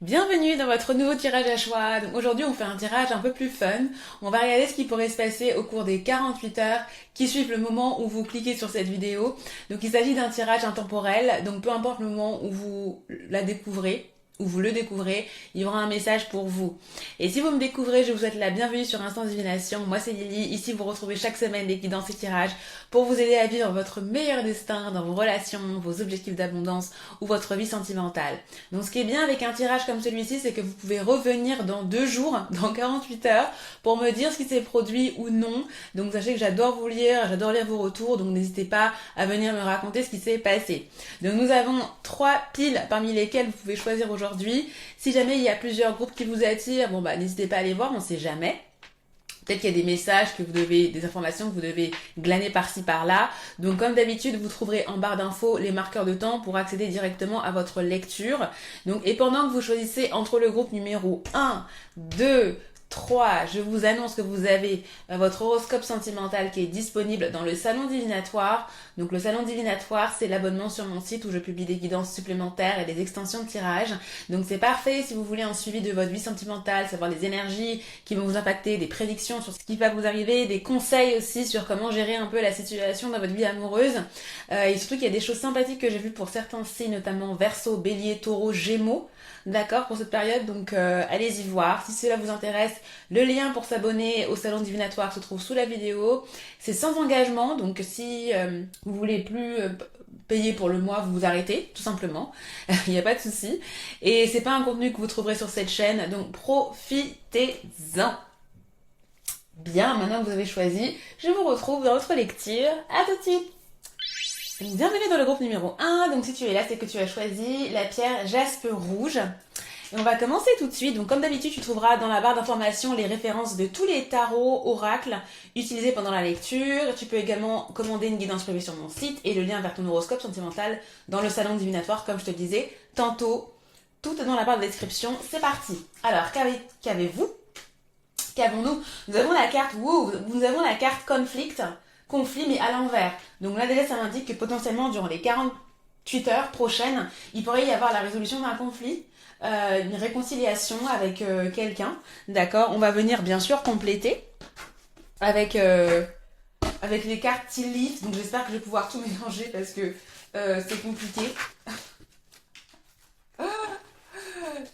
Bienvenue dans votre nouveau tirage à choix. Donc aujourd'hui, on fait un tirage un peu plus fun. On va regarder ce qui pourrait se passer au cours des 48 heures qui suivent le moment où vous cliquez sur cette vidéo. Donc il s'agit d'un tirage intemporel. Donc peu importe le moment où vous la découvrez, où vous le découvrez, il y aura un message pour vous. Et si vous me découvrez, je vous souhaite la bienvenue sur Instant Divination. Moi c'est Lily, ici vous retrouvez chaque semaine des guidances et tirages pour vous aider à vivre votre meilleur destin dans vos relations, vos objectifs d'abondance ou votre vie sentimentale. Donc ce qui est bien avec un tirage comme celui-ci, c'est que vous pouvez revenir dans 2 jours, dans 48 heures, pour me dire ce qui s'est produit ou non. Donc sachez que j'adore vous lire, j'adore lire vos retours, donc n'hésitez pas à venir me raconter ce qui s'est passé. Donc nous avons 3 piles parmi lesquelles vous pouvez choisir aujourd'hui. Si jamais il y a plusieurs groupes qui vous attirent, bon bah n'hésitez pas à les voir, on sait jamais. Peut-être qu'il y a des messages que vous devez, des informations que vous devez glaner par-ci par-là. Donc comme d'habitude, vous trouverez en barre d'infos les marqueurs de temps pour accéder directement à votre lecture. Donc et pendant que vous choisissez entre le groupe numéro 1, 2, 3, je vous annonce que vous avez votre horoscope sentimental qui est disponible dans le salon divinatoire. Donc le salon divinatoire, c'est l'abonnement sur mon site où je publie des guidances supplémentaires et des extensions de tirage. Donc c'est parfait si vous voulez un suivi de votre vie sentimentale, savoir les énergies qui vont vous impacter, des prédictions sur ce qui va vous arriver, des conseils aussi sur comment gérer un peu la situation dans votre vie amoureuse. Et surtout qu'il y a des choses sympathiques que j'ai vues pour certains signes, notamment Verseau, Bélier, Taureau, Gémeaux. D'accord pour cette période, donc allez-y voir. Si cela vous intéresse, le lien pour s'abonner au salon divinatoire se trouve sous la vidéo. C'est sans engagement, donc si vous voulez plus payer pour le mois, vous vous arrêtez, tout simplement. Il n'y a pas de souci. Et c'est pas un contenu que vous trouverez sur cette chaîne, donc profitez-en. Bien, maintenant que vous avez choisi, je vous retrouve dans votre lecture. À tout de suite. Bienvenue dans le groupe numéro 1. Donc si tu es là, c'est que tu as choisi la pierre jaspe rouge. Et on va commencer tout de suite. Donc comme d'habitude, tu trouveras dans la barre d'informations les références de tous les tarots, oracles utilisés pendant la lecture. Tu peux également commander une guidance privée sur mon site et le lien vers ton horoscope sentimental dans le salon divinatoire, comme je te le disais tantôt. Tout est dans la barre de description. C'est parti. Alors, qu'avez-vous? Qu'avons-nous? Nous avons la carte nous avons la carte conflit mais à l'envers. Donc là déjà ça m'indique que potentiellement durant les 48 heures prochaines, il pourrait y avoir la résolution d'un conflit, une réconciliation avec quelqu'un. D'accord. On va venir bien sûr compléter avec, avec les cartes Tea Leaf. Donc j'espère que je vais pouvoir tout mélanger parce que c'est compliqué.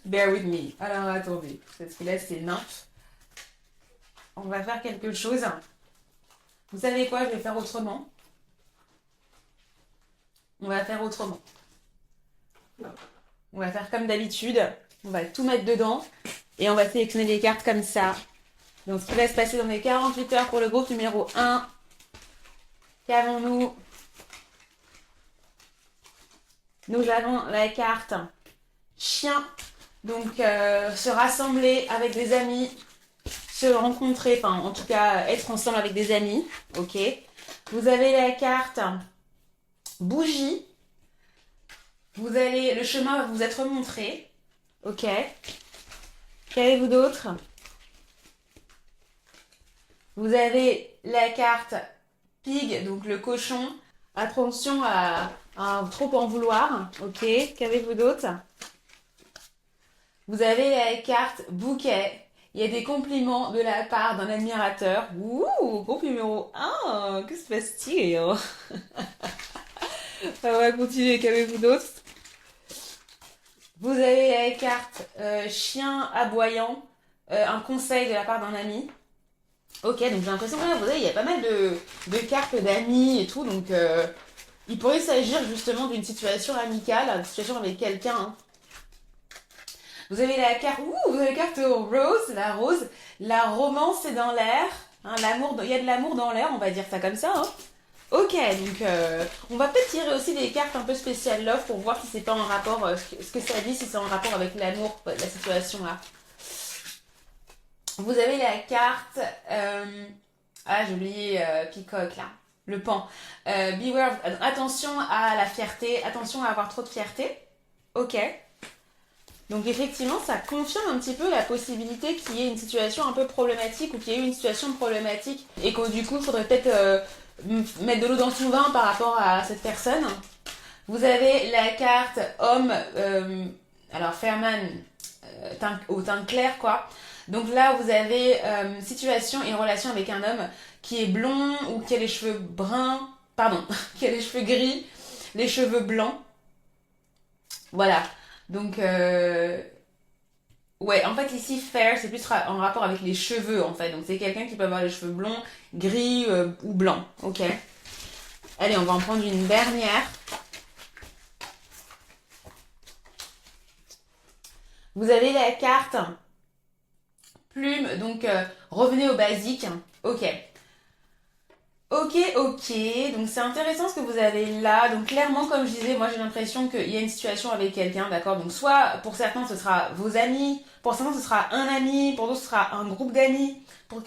Bear with me. Alors attendez, parce que là c'est nymphe. On va faire quelque chose. Vous savez quoi, je vais faire autrement. On va faire autrement. On va faire comme d'habitude. On va tout mettre dedans. Et on va sélectionner les cartes comme ça. Donc ce qui va se passer dans les 48 heures pour le groupe numéro 1. Qu'avons-nous? Nous avons la carte chien. Donc se rassembler avec des amis. Se rencontrer, enfin en tout cas être ensemble avec des amis. Ok. Vous avez la carte bougie. Le chemin va vous être montré. Ok. Qu'avez-vous d'autre? Vous avez la carte pig, donc le cochon. Attention à trop en vouloir. Ok. Qu'avez-vous d'autre? Vous avez la carte bouquet. Il y a des compliments de la part d'un admirateur. Ouh, groupe numéro 1. Que se passe-t-il? On va continuer. Qu'avez-vous d'autre? Vous avez la carte chien aboyant, un conseil de la part d'un ami. Ok, donc j'ai l'impression que vous voyez, il y a pas mal de cartes d'amis et tout, donc il pourrait s'agir justement d'une situation amicale, d'une situation avec quelqu'un. Hein. Vous avez la carte, vous avez la carte rose, la rose, la romance est dans l'air, hein, l'amour, il y a de l'amour dans l'air, on va dire ça comme ça. Hein. Ok, donc on va peut-être tirer aussi des cartes un peu spéciales love pour voir si c'est pas en rapport, ce que ça dit, si c'est en rapport avec l'amour, la situation là. Vous avez la carte, j'ai oublié Peacock là, le pan. Beware, attention à la fierté, attention à avoir trop de fierté. Ok. Donc effectivement, ça confirme un petit peu la possibilité qu'il y ait une situation un peu problématique ou qu'il y ait eu une situation problématique et que du coup, il faudrait peut-être mettre de l'eau dans son vin par rapport à cette personne. Vous avez la carte homme, alors Fairman, au teint clair, quoi. Donc là, vous avez situation et relation avec un homme qui est blond ou qui a les cheveux bruns, pardon, qui a les cheveux gris, les cheveux blancs. Voilà. Donc, ouais, en fait, ici, fair, c'est plus en rapport avec les cheveux, en fait. Donc, c'est quelqu'un qui peut avoir les cheveux blonds, gris ou blancs. Ok. Allez, on va en prendre une dernière. Vous avez la carte plume, donc revenez au basique. Ok. Ok, ok, donc c'est intéressant ce que vous avez là. Donc clairement, comme je disais, moi j'ai l'impression qu'il y a une situation avec quelqu'un, d'accord. Donc soit pour certains ce sera vos amis, pour certains ce sera un ami, pour d'autres ce sera un groupe d'amis, pour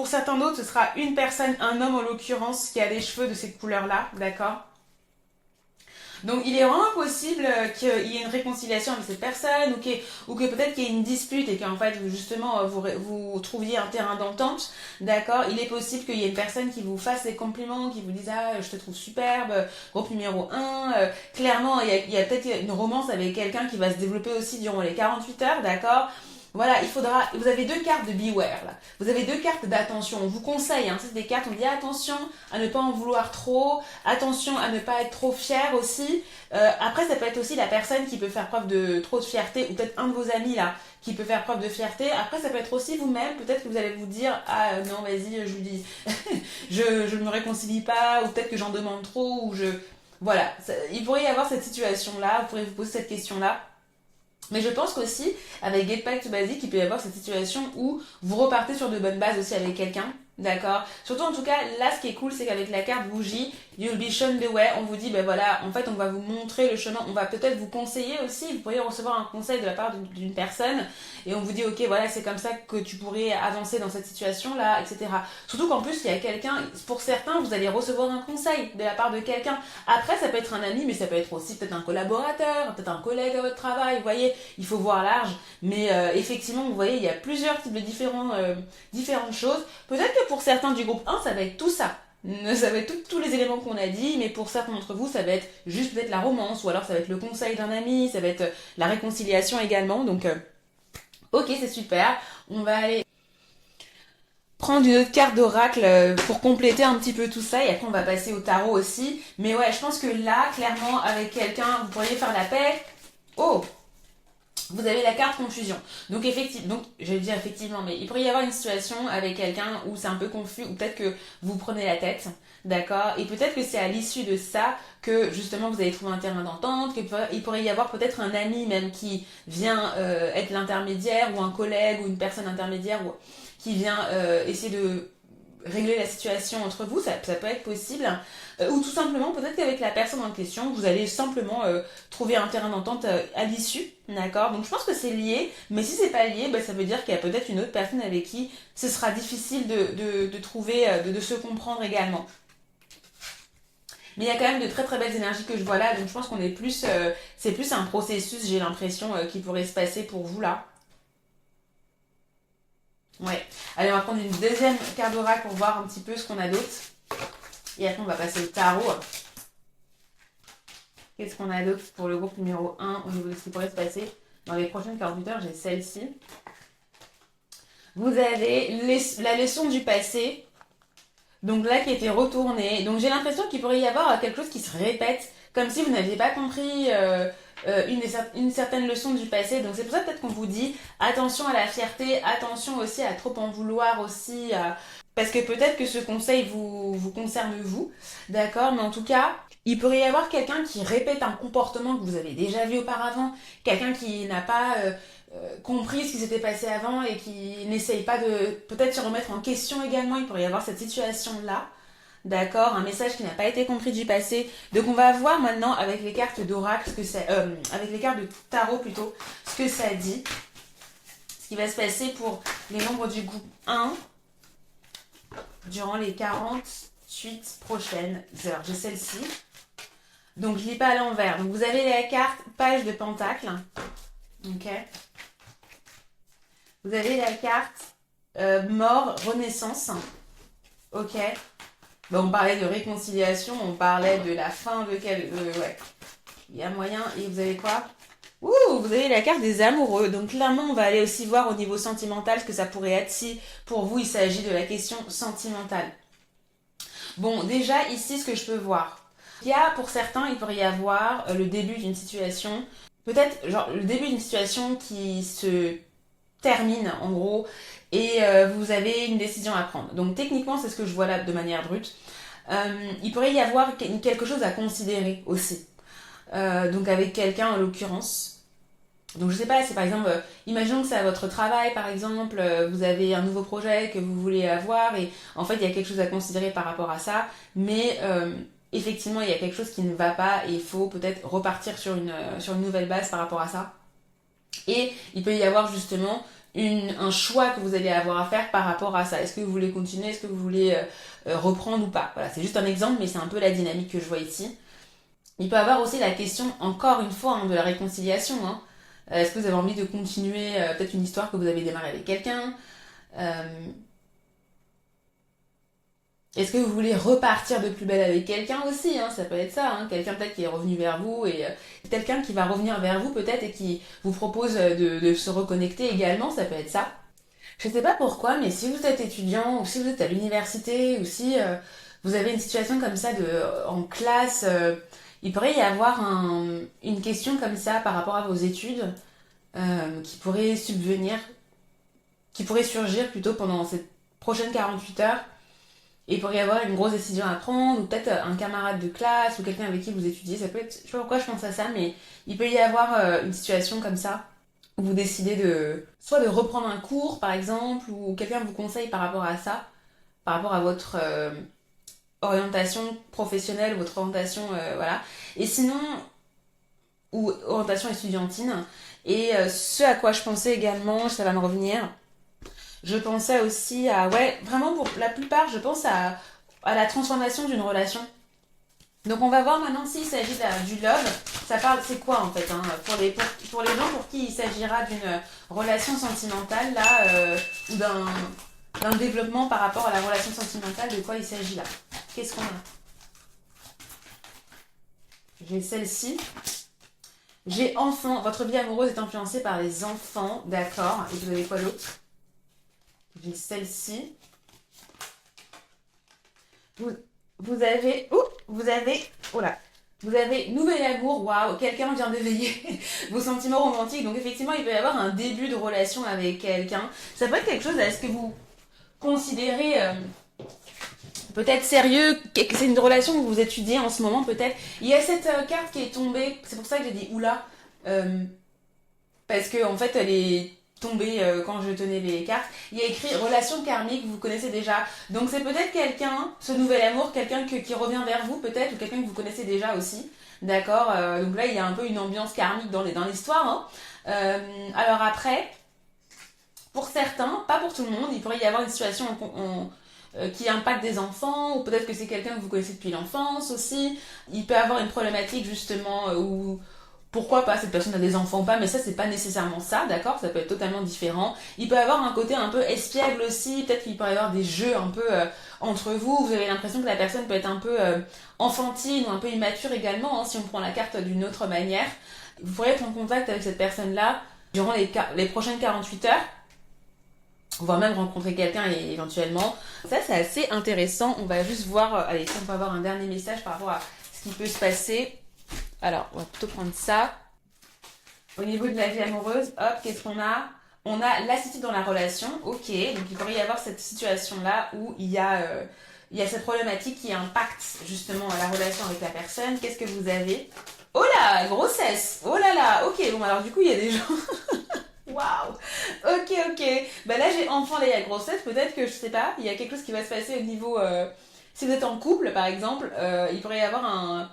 certains d'autres ce sera une personne, un homme en l'occurrence, qui a des cheveux de cette couleur-là, d'accord. Donc il est vraiment possible qu'il y ait une réconciliation avec cette personne ou que peut-être qu'il y ait une dispute et qu'en fait justement vous trouviez un terrain d'entente, d'accord. Il est possible qu'il y ait une personne qui vous fasse des compliments, qui vous dise ah je te trouve superbe, groupe numéro 1, clairement il y a peut-être une romance avec quelqu'un qui va se développer aussi durant les 48 heures, d'accord. Voilà, vous avez deux cartes de beware là. Vous avez deux cartes d'attention. On vous conseille, hein, c'est des cartes, on dit attention à ne pas en vouloir trop, attention à ne pas être trop fier aussi. Après, ça peut être aussi la personne qui peut faire preuve de trop de fierté, ou peut-être un de vos amis là qui peut faire preuve de fierté. Après, ça peut être aussi vous-même, peut-être que vous allez vous dire ah non vas-y, je lui dis, je ne me réconcilie pas, ou peut-être que j'en demande trop, ou voilà, il pourrait y avoir cette situation là. Vous pourrez vous poser cette question là. Mais je pense qu'aussi, avec Get Back to Basic, il peut y avoir cette situation où vous repartez sur de bonnes bases aussi avec quelqu'un. D'accord. Surtout en tout cas, là ce qui est cool, c'est qu'avec la carte bougie, You'll be shown the way, on vous dit, ben voilà, en fait on va vous montrer le chemin, on va peut-être vous conseiller aussi, vous pourriez recevoir un conseil de la part d'une personne, et on vous dit, ok, voilà, c'est comme ça que tu pourrais avancer dans cette situation-là, etc. Surtout qu'en plus, il y a quelqu'un, pour certains, vous allez recevoir un conseil de la part de quelqu'un. Après, ça peut être un ami, mais ça peut être aussi peut-être un collaborateur, peut-être un collègue à votre travail, vous voyez, il faut voir large, mais effectivement, vous voyez, il y a plusieurs types de différentes choses. Peut-être que pour certains du groupe 1, ça va être tout ça. Ça va être tous les éléments qu'on a dit, mais pour certains d'entre vous, ça va être juste peut-être la romance, ou alors ça va être le conseil d'un ami, ça va être la réconciliation également. Donc, ok, c'est super. On va aller prendre une autre carte d'oracle pour compléter un petit peu tout ça, et après on va passer au tarot aussi. Mais ouais, je pense que là, clairement, avec quelqu'un, vous pourriez faire la paix. Oh! Vous avez la carte confusion. Donc effectivement, donc je vais dire effectivement, mais il pourrait y avoir une situation avec quelqu'un où c'est un peu confus, ou peut-être que vous prenez la tête, d'accord. Et peut-être que c'est à l'issue de ça que justement vous allez trouver un terrain d'entente, qu'il pourrait y avoir peut-être un ami même qui vient être l'intermédiaire, ou un collègue ou une personne intermédiaire qui vient essayer de régler la situation entre vous, ça peut être possible. Ou tout simplement, peut-être qu'avec la personne en question, vous allez simplement trouver un terrain d'entente à l'issue, d'accord. Donc je pense que c'est lié, mais si c'est pas lié, bah, ça veut dire qu'il y a peut-être une autre personne avec qui ce sera difficile de trouver, de se comprendre également. Mais il y a quand même de très très belles énergies que je vois là, donc je pense qu'on est plus, c'est plus un processus, j'ai l'impression, qui pourrait se passer pour vous là. Ouais. Allez, on va prendre une deuxième carte d'oracle pour voir un petit peu ce qu'on a d'autre. Et après, on va passer au tarot. Qu'est-ce qu'on a d'autre pour le groupe numéro 1 au niveau de ce qui pourrait se passer dans les prochaines 48 heures? J'ai celle-ci. Vous avez la leçon du passé. Donc là, qui a été retournée. Donc j'ai l'impression qu'il pourrait y avoir quelque chose qui se répète, comme si vous n'aviez pas compris une certaine leçon du passé. Donc c'est pour ça peut-être qu'on vous dit attention à la fierté, attention aussi à trop en vouloir aussi. Parce que peut-être que ce conseil vous concerne vous, d'accord. Mais en tout cas, il pourrait y avoir quelqu'un qui répète un comportement que vous avez déjà vu auparavant, quelqu'un qui n'a pas compris ce qui s'était passé avant et qui n'essaye pas de peut-être se remettre en question également. Il pourrait y avoir cette situation-là, d'accord, un message qui n'a pas été compris du passé. Donc on va voir maintenant avec les cartes d'oracle, avec les cartes de tarot plutôt, ce que ça dit, ce qui va se passer pour les membres du groupe 1 durant les 48 prochaines heures. J'ai celle-ci. Donc je lis pas à l'envers. Donc vous avez la carte page de pentacle. Ok. Vous avez la carte mort, renaissance. Ok. Ben, on parlait de réconciliation, on parlait de la fin de ouais. Il y a moyen. Et vous avez quoi? Ouh, vous avez la carte des amoureux. Donc clairement, on va aller aussi voir au niveau sentimental ce que ça pourrait être si pour vous il s'agit de la question sentimentale. Bon, déjà ici, ce que je peux voir. Il y a pour certains, il pourrait y avoir le début d'une situation, peut-être genre le début d'une situation qui se termine en gros et vous avez une décision à prendre. Donc techniquement, c'est ce que je vois là de manière brute. Il pourrait y avoir quelque chose à considérer aussi. Donc avec quelqu'un en l'occurrence. Donc je sais pas, c'est par exemple, imaginons que c'est à votre travail par exemple, vous avez un nouveau projet que vous voulez avoir et en fait il y a quelque chose à considérer par rapport à ça, mais effectivement il y a quelque chose qui ne va pas et il faut peut-être repartir sur une nouvelle base par rapport à ça. Et il peut y avoir justement un choix que vous allez avoir à faire par rapport à ça. Est-ce que vous voulez continuer, est-ce que vous voulez reprendre ou pas. Voilà, c'est juste un exemple, mais c'est un peu la dynamique que je vois ici. Il peut y avoir aussi la question, encore une fois, hein, de la réconciliation. Hein. Est-ce que vous avez envie de continuer peut-être une histoire que vous avez démarrée avec quelqu'un Est-ce que vous voulez repartir de plus belle avec quelqu'un aussi, hein, ça peut être ça, hein, quelqu'un peut-être qui est revenu vers vous et quelqu'un qui va revenir vers vous peut-être et qui vous propose de se reconnecter également, ça peut être ça. Je ne sais pas pourquoi, mais si vous êtes étudiant ou si vous êtes à l'université ou si vous avez une situation comme ça en classe, il pourrait y avoir une question comme ça par rapport à vos études qui pourrait subvenir, qui pourrait surgir plutôt pendant cette prochaine 48 heures. Et il pourrait y avoir une grosse décision à prendre, ou peut-être un camarade de classe, ou quelqu'un avec qui vous étudiez. Ça peut être, je sais pas pourquoi je pense à ça, mais il peut y avoir une situation comme ça, où vous décidez soit de reprendre un cours, par exemple, ou quelqu'un vous conseille par rapport à ça, par rapport à votre orientation professionnelle, votre orientation, voilà. Et sinon, ou orientation estudiantine. Et ce à quoi je pensais également, ça va me revenir, je pensais aussi à, ouais, vraiment pour la plupart, je pense à la transformation d'une relation. Donc on va voir maintenant s'il s'agit du love. Ça parle, c'est quoi en fait hein, pour les gens pour qui il s'agira d'une relation sentimentale là, ou d'un développement par rapport à la relation sentimentale, de quoi il s'agit là. Qu'est-ce qu'on a? J'ai celle-ci. J'ai enfant. Votre vie amoureuse est influencée par les enfants, d'accord. Et vous avez quoi d'autre? J'ai celle-ci. Vous, vous avez... Ouh, vous avez... Oh là. Vous avez nouvel amour, waouh, quelqu'un vient d'éveiller vos sentiments romantiques. Donc effectivement, il peut y avoir un début de relation avec quelqu'un. Ça peut être quelque chose, est-ce que vous considérez peut-être sérieux, que c'est une relation que vous étudiez en ce moment peut-être. Il y a cette carte qui est tombée, c'est pour ça que j'ai dit oula, euh, parce que en fait elle est tombée quand je tenais les cartes. Il y a écrit relation karmique, vous connaissez déjà. Donc c'est peut-être quelqu'un, ce nouvel amour, quelqu'un qui revient vers vous peut-être, ou quelqu'un que vous connaissez déjà aussi. D'accord. Donc là il y a un peu une ambiance karmique dans l'histoire. Hein. Alors après, pour certains, pas pour tout le monde, il pourrait y avoir une situation qui impacte des enfants, ou peut-être que c'est quelqu'un que vous connaissez depuis l'enfance aussi. Il peut avoir une problématique justement où pourquoi pas cette personne a des enfants ou pas, mais ça c'est pas nécessairement ça, d'accord, ça peut être totalement différent. Il peut avoir un côté un peu espiègle aussi, peut-être qu'il peut y avoir des jeux un peu entre vous, vous avez l'impression que la personne peut être un peu enfantine ou un peu immature également, hein, si on prend la carte d'une autre manière. Vous pourrez être en contact avec cette personne-là durant les prochaines 48 heures, voire même rencontrer quelqu'un éventuellement. Ça c'est assez intéressant, on va juste voir, allez, si on peut avoir un dernier message par rapport à ce qui peut se passer. Alors, on va plutôt prendre ça. Au niveau de la vie amoureuse, hop, qu'est-ce qu'on a? On a lassitude dans la relation, ok. Donc il pourrait y avoir cette situation-là où il y a cette problématique qui impacte justement la relation avec la personne. Qu'est-ce que vous avez? Oh là, grossesse! Oh là là, ok. Bon, alors du coup, il y a des gens... Waouh! Ok, ok. Bah là, j'ai enfant, là, il y a grossesse. Peut-être que, je sais pas, il y a quelque chose qui va se passer au niveau... si vous êtes en couple, par exemple, il pourrait y avoir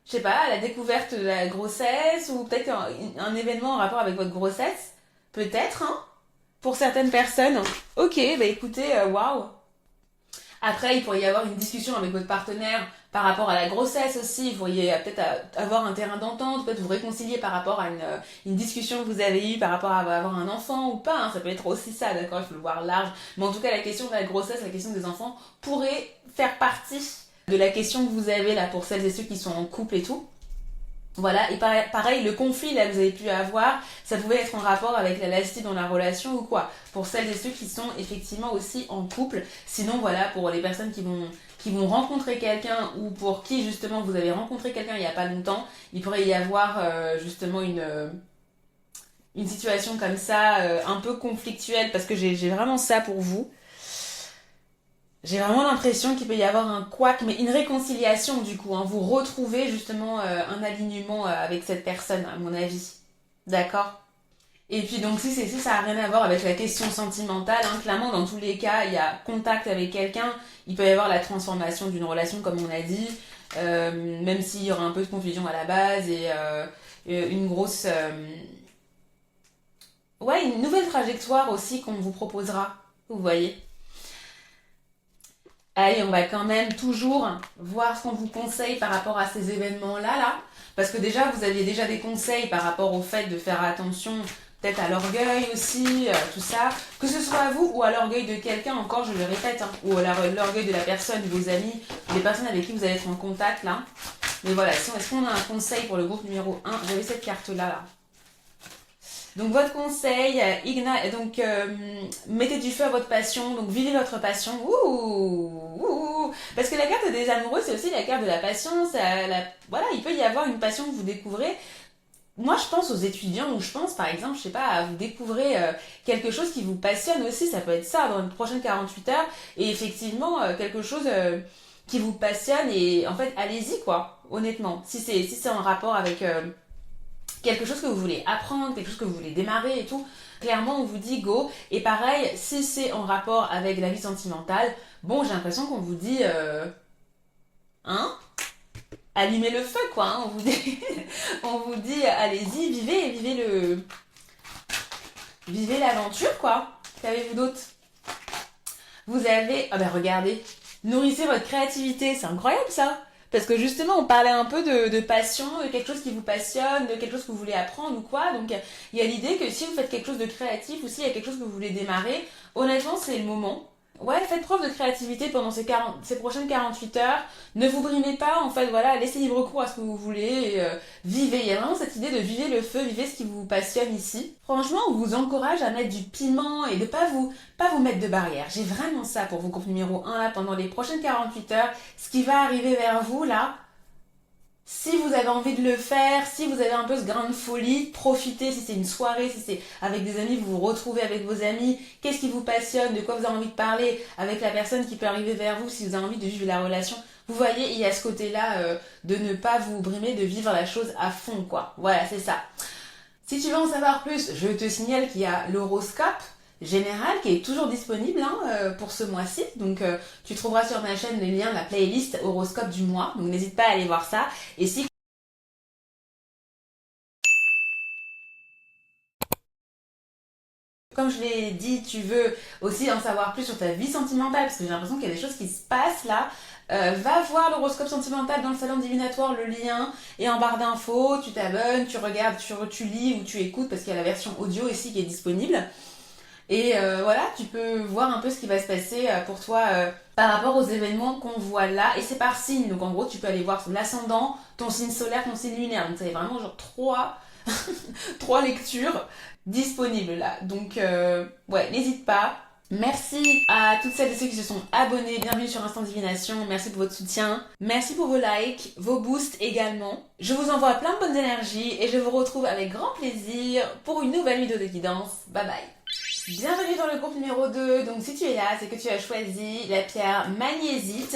je sais pas, la découverte de la grossesse ou peut-être un événement en rapport avec votre grossesse. Peut-être, hein, pour certaines personnes. Ok, bah écoutez, waouh. Après, il pourrait y avoir une discussion avec votre partenaire par rapport à la grossesse aussi. Vous pourriez peut-être avoir un terrain d'entente, peut-être vous réconcilier par rapport à une discussion que vous avez eue par rapport à avoir un enfant ou pas. Hein. Ça peut être aussi ça, d'accord, il faut le voir large. Mais en tout cas, la question de la grossesse, la question des enfants pourrait faire partie de la question que vous avez là pour celles et ceux qui sont en couple et tout. Voilà, et pareil, le conflit là que vous avez pu avoir, ça pouvait être en rapport avec la lassitude dans la relation ou quoi. Pour celles et ceux qui sont effectivement aussi en couple. Sinon, voilà, pour les personnes qui vont rencontrer quelqu'un ou pour qui justement vous avez rencontré quelqu'un il n'y a pas longtemps, il pourrait y avoir justement une situation comme ça, un peu conflictuelle, parce que j'ai vraiment ça pour vous. J'ai vraiment l'impression qu'il peut y avoir un couac, mais une réconciliation du coup. Hein. Vous retrouvez justement un alignement avec cette personne, à mon avis. D'accord. Et puis donc si ça n'a rien à voir avec la question sentimentale, hein, clairement dans tous les cas, il y a contact avec quelqu'un, il peut y avoir la transformation d'une relation comme on a dit, même s'il y aura un peu de confusion à la base et une grosse... ouais, une nouvelle trajectoire aussi qu'on vous proposera, vous voyez. Allez, on va quand même toujours voir ce qu'on vous conseille par rapport à ces événements-là, là. Parce que déjà, vous aviez déjà des conseils par rapport au fait de faire attention peut-être à l'orgueil aussi, tout ça. Que ce soit à vous ou à l'orgueil de quelqu'un, encore je le répète, hein, ou à l'orgueil de la personne, de vos amis, des personnes avec qui vous allez être en contact, là. Mais voilà, est-ce qu'on a un conseil pour le groupe numéro 1? J'avais cette carte-là, là. Donc votre conseil, donc mettez du feu à votre passion, donc vivez votre passion. Parce que la carte des amoureux, c'est aussi la carte de la passion. Voilà, il peut y avoir une passion que vous découvrez. Moi, je pense aux étudiants ou je pense, par exemple, je sais pas, à vous découvrez quelque chose qui vous passionne aussi. Ça peut être ça dans les prochaines 48 heures. Et effectivement, quelque chose qui vous passionne. Et en fait, allez-y, quoi, honnêtement. Si c'est en rapport avec... quelque chose que vous voulez apprendre, quelque chose que vous voulez démarrer et tout, clairement on vous dit go. Et pareil, si c'est en rapport avec la vie sentimentale, bon j'ai l'impression qu'on vous dit hein, allumez le feu quoi, hein, on vous dit on vous dit allez-y, vivez l'aventure quoi. Qu'avez-vous d'autre? Vous avez, ah ben regardez, nourrissez votre créativité, c'est incroyable ça. Parce que justement, on parlait un peu de passion, de quelque chose qui vous passionne, de quelque chose que vous voulez apprendre ou quoi. Donc, il y a l'idée que si vous faites quelque chose de créatif ou s'il y a quelque chose que vous voulez démarrer, honnêtement, c'est le moment. Ouais, faites preuve de créativité pendant ces prochaines 48 heures. Ne vous brimez pas, en fait, voilà, laissez libre cours à ce que vous voulez. Et, vivez. Il y a vraiment cette idée de vivre le feu, vivez ce qui vous passionne ici. Franchement, on vous encourage à mettre du piment et de pas vous mettre de barrière. J'ai vraiment ça pour vous, groupe numéro 1, là, pendant les prochaines 48 heures. Ce qui va arriver vers vous, là, si vous avez envie de le faire, si vous avez un peu ce grain de folie, profitez, si c'est une soirée, si c'est avec des amis, vous vous retrouvez avec vos amis, qu'est-ce qui vous passionne, de quoi vous avez envie de parler avec la personne qui peut arriver vers vous, si vous avez envie de vivre la relation. Vous voyez, il y a ce côté-là de ne pas vous brimer, de vivre la chose à fond, quoi. Voilà, c'est ça. Si tu veux en savoir plus, je te signale qu'il y a l'horoscope général qui est toujours disponible hein, pour ce mois-ci. Donc tu trouveras sur ma chaîne le lien de la playlist horoscope du mois. Donc n'hésite pas à aller voir ça. Et si comme je l'ai dit, tu veux aussi en savoir plus sur ta vie sentimentale, parce que j'ai l'impression qu'il y a des choses qui se passent là, va voir l'horoscope sentimental dans le salon divinatoire, le lien est en barre d'infos, tu t'abonnes, tu regardes, tu lis ou tu écoutes, parce qu'il y a la version audio ici qui est disponible. Et voilà, tu peux voir un peu ce qui va se passer pour toi par rapport aux événements qu'on voit là. Et c'est par signe. Donc en gros, tu peux aller voir l'ascendant, ton signe solaire, ton signe lunaire. Donc ça fait vraiment genre trois lectures disponibles là. Donc ouais, n'hésite pas. Merci à toutes celles et ceux qui se sont abonnés. Bienvenue sur Instant Divination. Merci pour votre soutien. Merci pour vos likes, vos boosts également. Je vous envoie plein de bonnes énergies et je vous retrouve avec grand plaisir pour une nouvelle vidéo de guidance. Bye bye. Bienvenue dans le groupe numéro 2. Donc si tu es là, c'est que tu as choisi la pierre magnésique.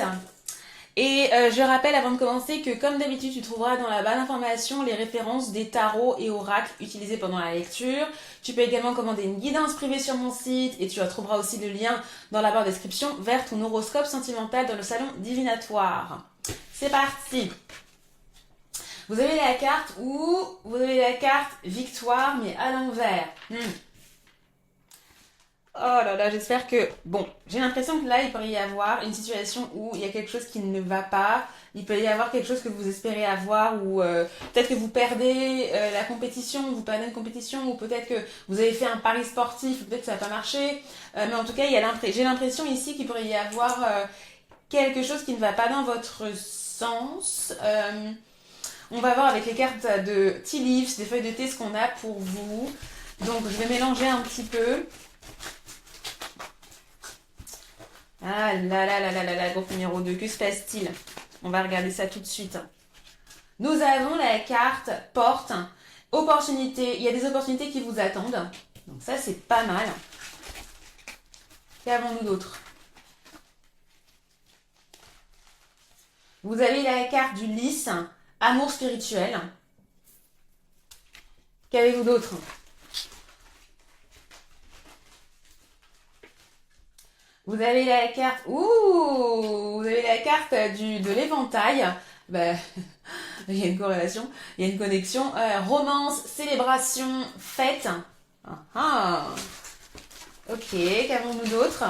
Et je rappelle avant de commencer que comme d'habitude, tu trouveras dans la barre d'informations les références des tarots et oracles utilisés pendant la lecture. Tu peux également commander une guidance privée sur mon site et tu trouveras aussi le lien dans la barre de description vers ton horoscope sentimental dans le salon divinatoire. C'est parti. Vous avez la carte où vous avez la carte victoire mais à l'envers. Oh là là, j'espère que... Bon, j'ai l'impression que là, il pourrait y avoir une situation où il y a quelque chose qui ne va pas. Il peut y avoir quelque chose que vous espérez avoir ou peut-être que vous perdez la compétition, vous perdez une compétition ou peut-être que vous avez fait un pari sportif, peut-être que ça n'a pas marché. Mais en tout cas, j'ai l'impression ici qu'il pourrait y avoir quelque chose qui ne va pas dans votre sens. On va voir avec les cartes de Tea Leaves, des feuilles de thé, ce qu'on a pour vous. Donc je vais mélanger un petit peu. Ah là là là là là là, groupe numéro 2, que se passe-t-il? On va regarder ça tout de suite. Nous avons la carte porte, opportunité. Il y a des opportunités qui vous attendent. Donc ça, c'est pas mal. Qu'avons-nous d'autre? Vous avez la carte du lys, amour spirituel. Qu'avez-vous d'autre? Vous avez la carte... Ouh! Vous avez la carte de l'éventail. Ben, il y a une corrélation, il y a une connexion. Romance, célébration, fête. Ah, ah. Ok, qu'avons-nous d'autre?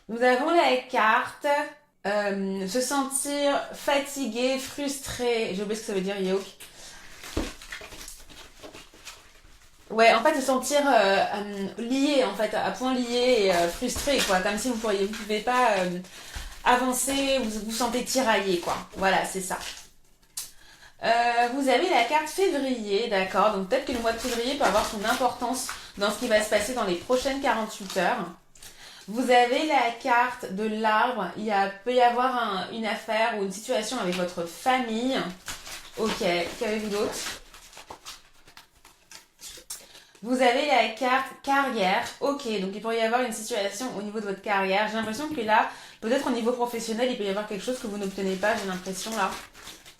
Nous avons la carte se sentir fatigué, frustré. J'ai oublié ce que ça veut dire, Yoke. Ouais, en fait, se sentir lié, en fait, à point lié et frustré, quoi. Comme si vous pouvez pas avancer, vous vous sentez tiraillé, quoi. Voilà, c'est ça. Vous avez la carte février, d'accord. Donc peut-être que le mois de février peut avoir son importance dans ce qui va se passer dans les prochaines 48 heures. Vous avez la carte de l'arbre. Peut y avoir une affaire ou une situation avec votre famille. Ok, qu'avez-vous d'autre? Vous avez la carte carrière. Ok, donc il pourrait y avoir une situation au niveau de votre carrière. J'ai l'impression que là, peut-être au niveau professionnel, il peut y avoir quelque chose que vous n'obtenez pas. J'ai l'impression là.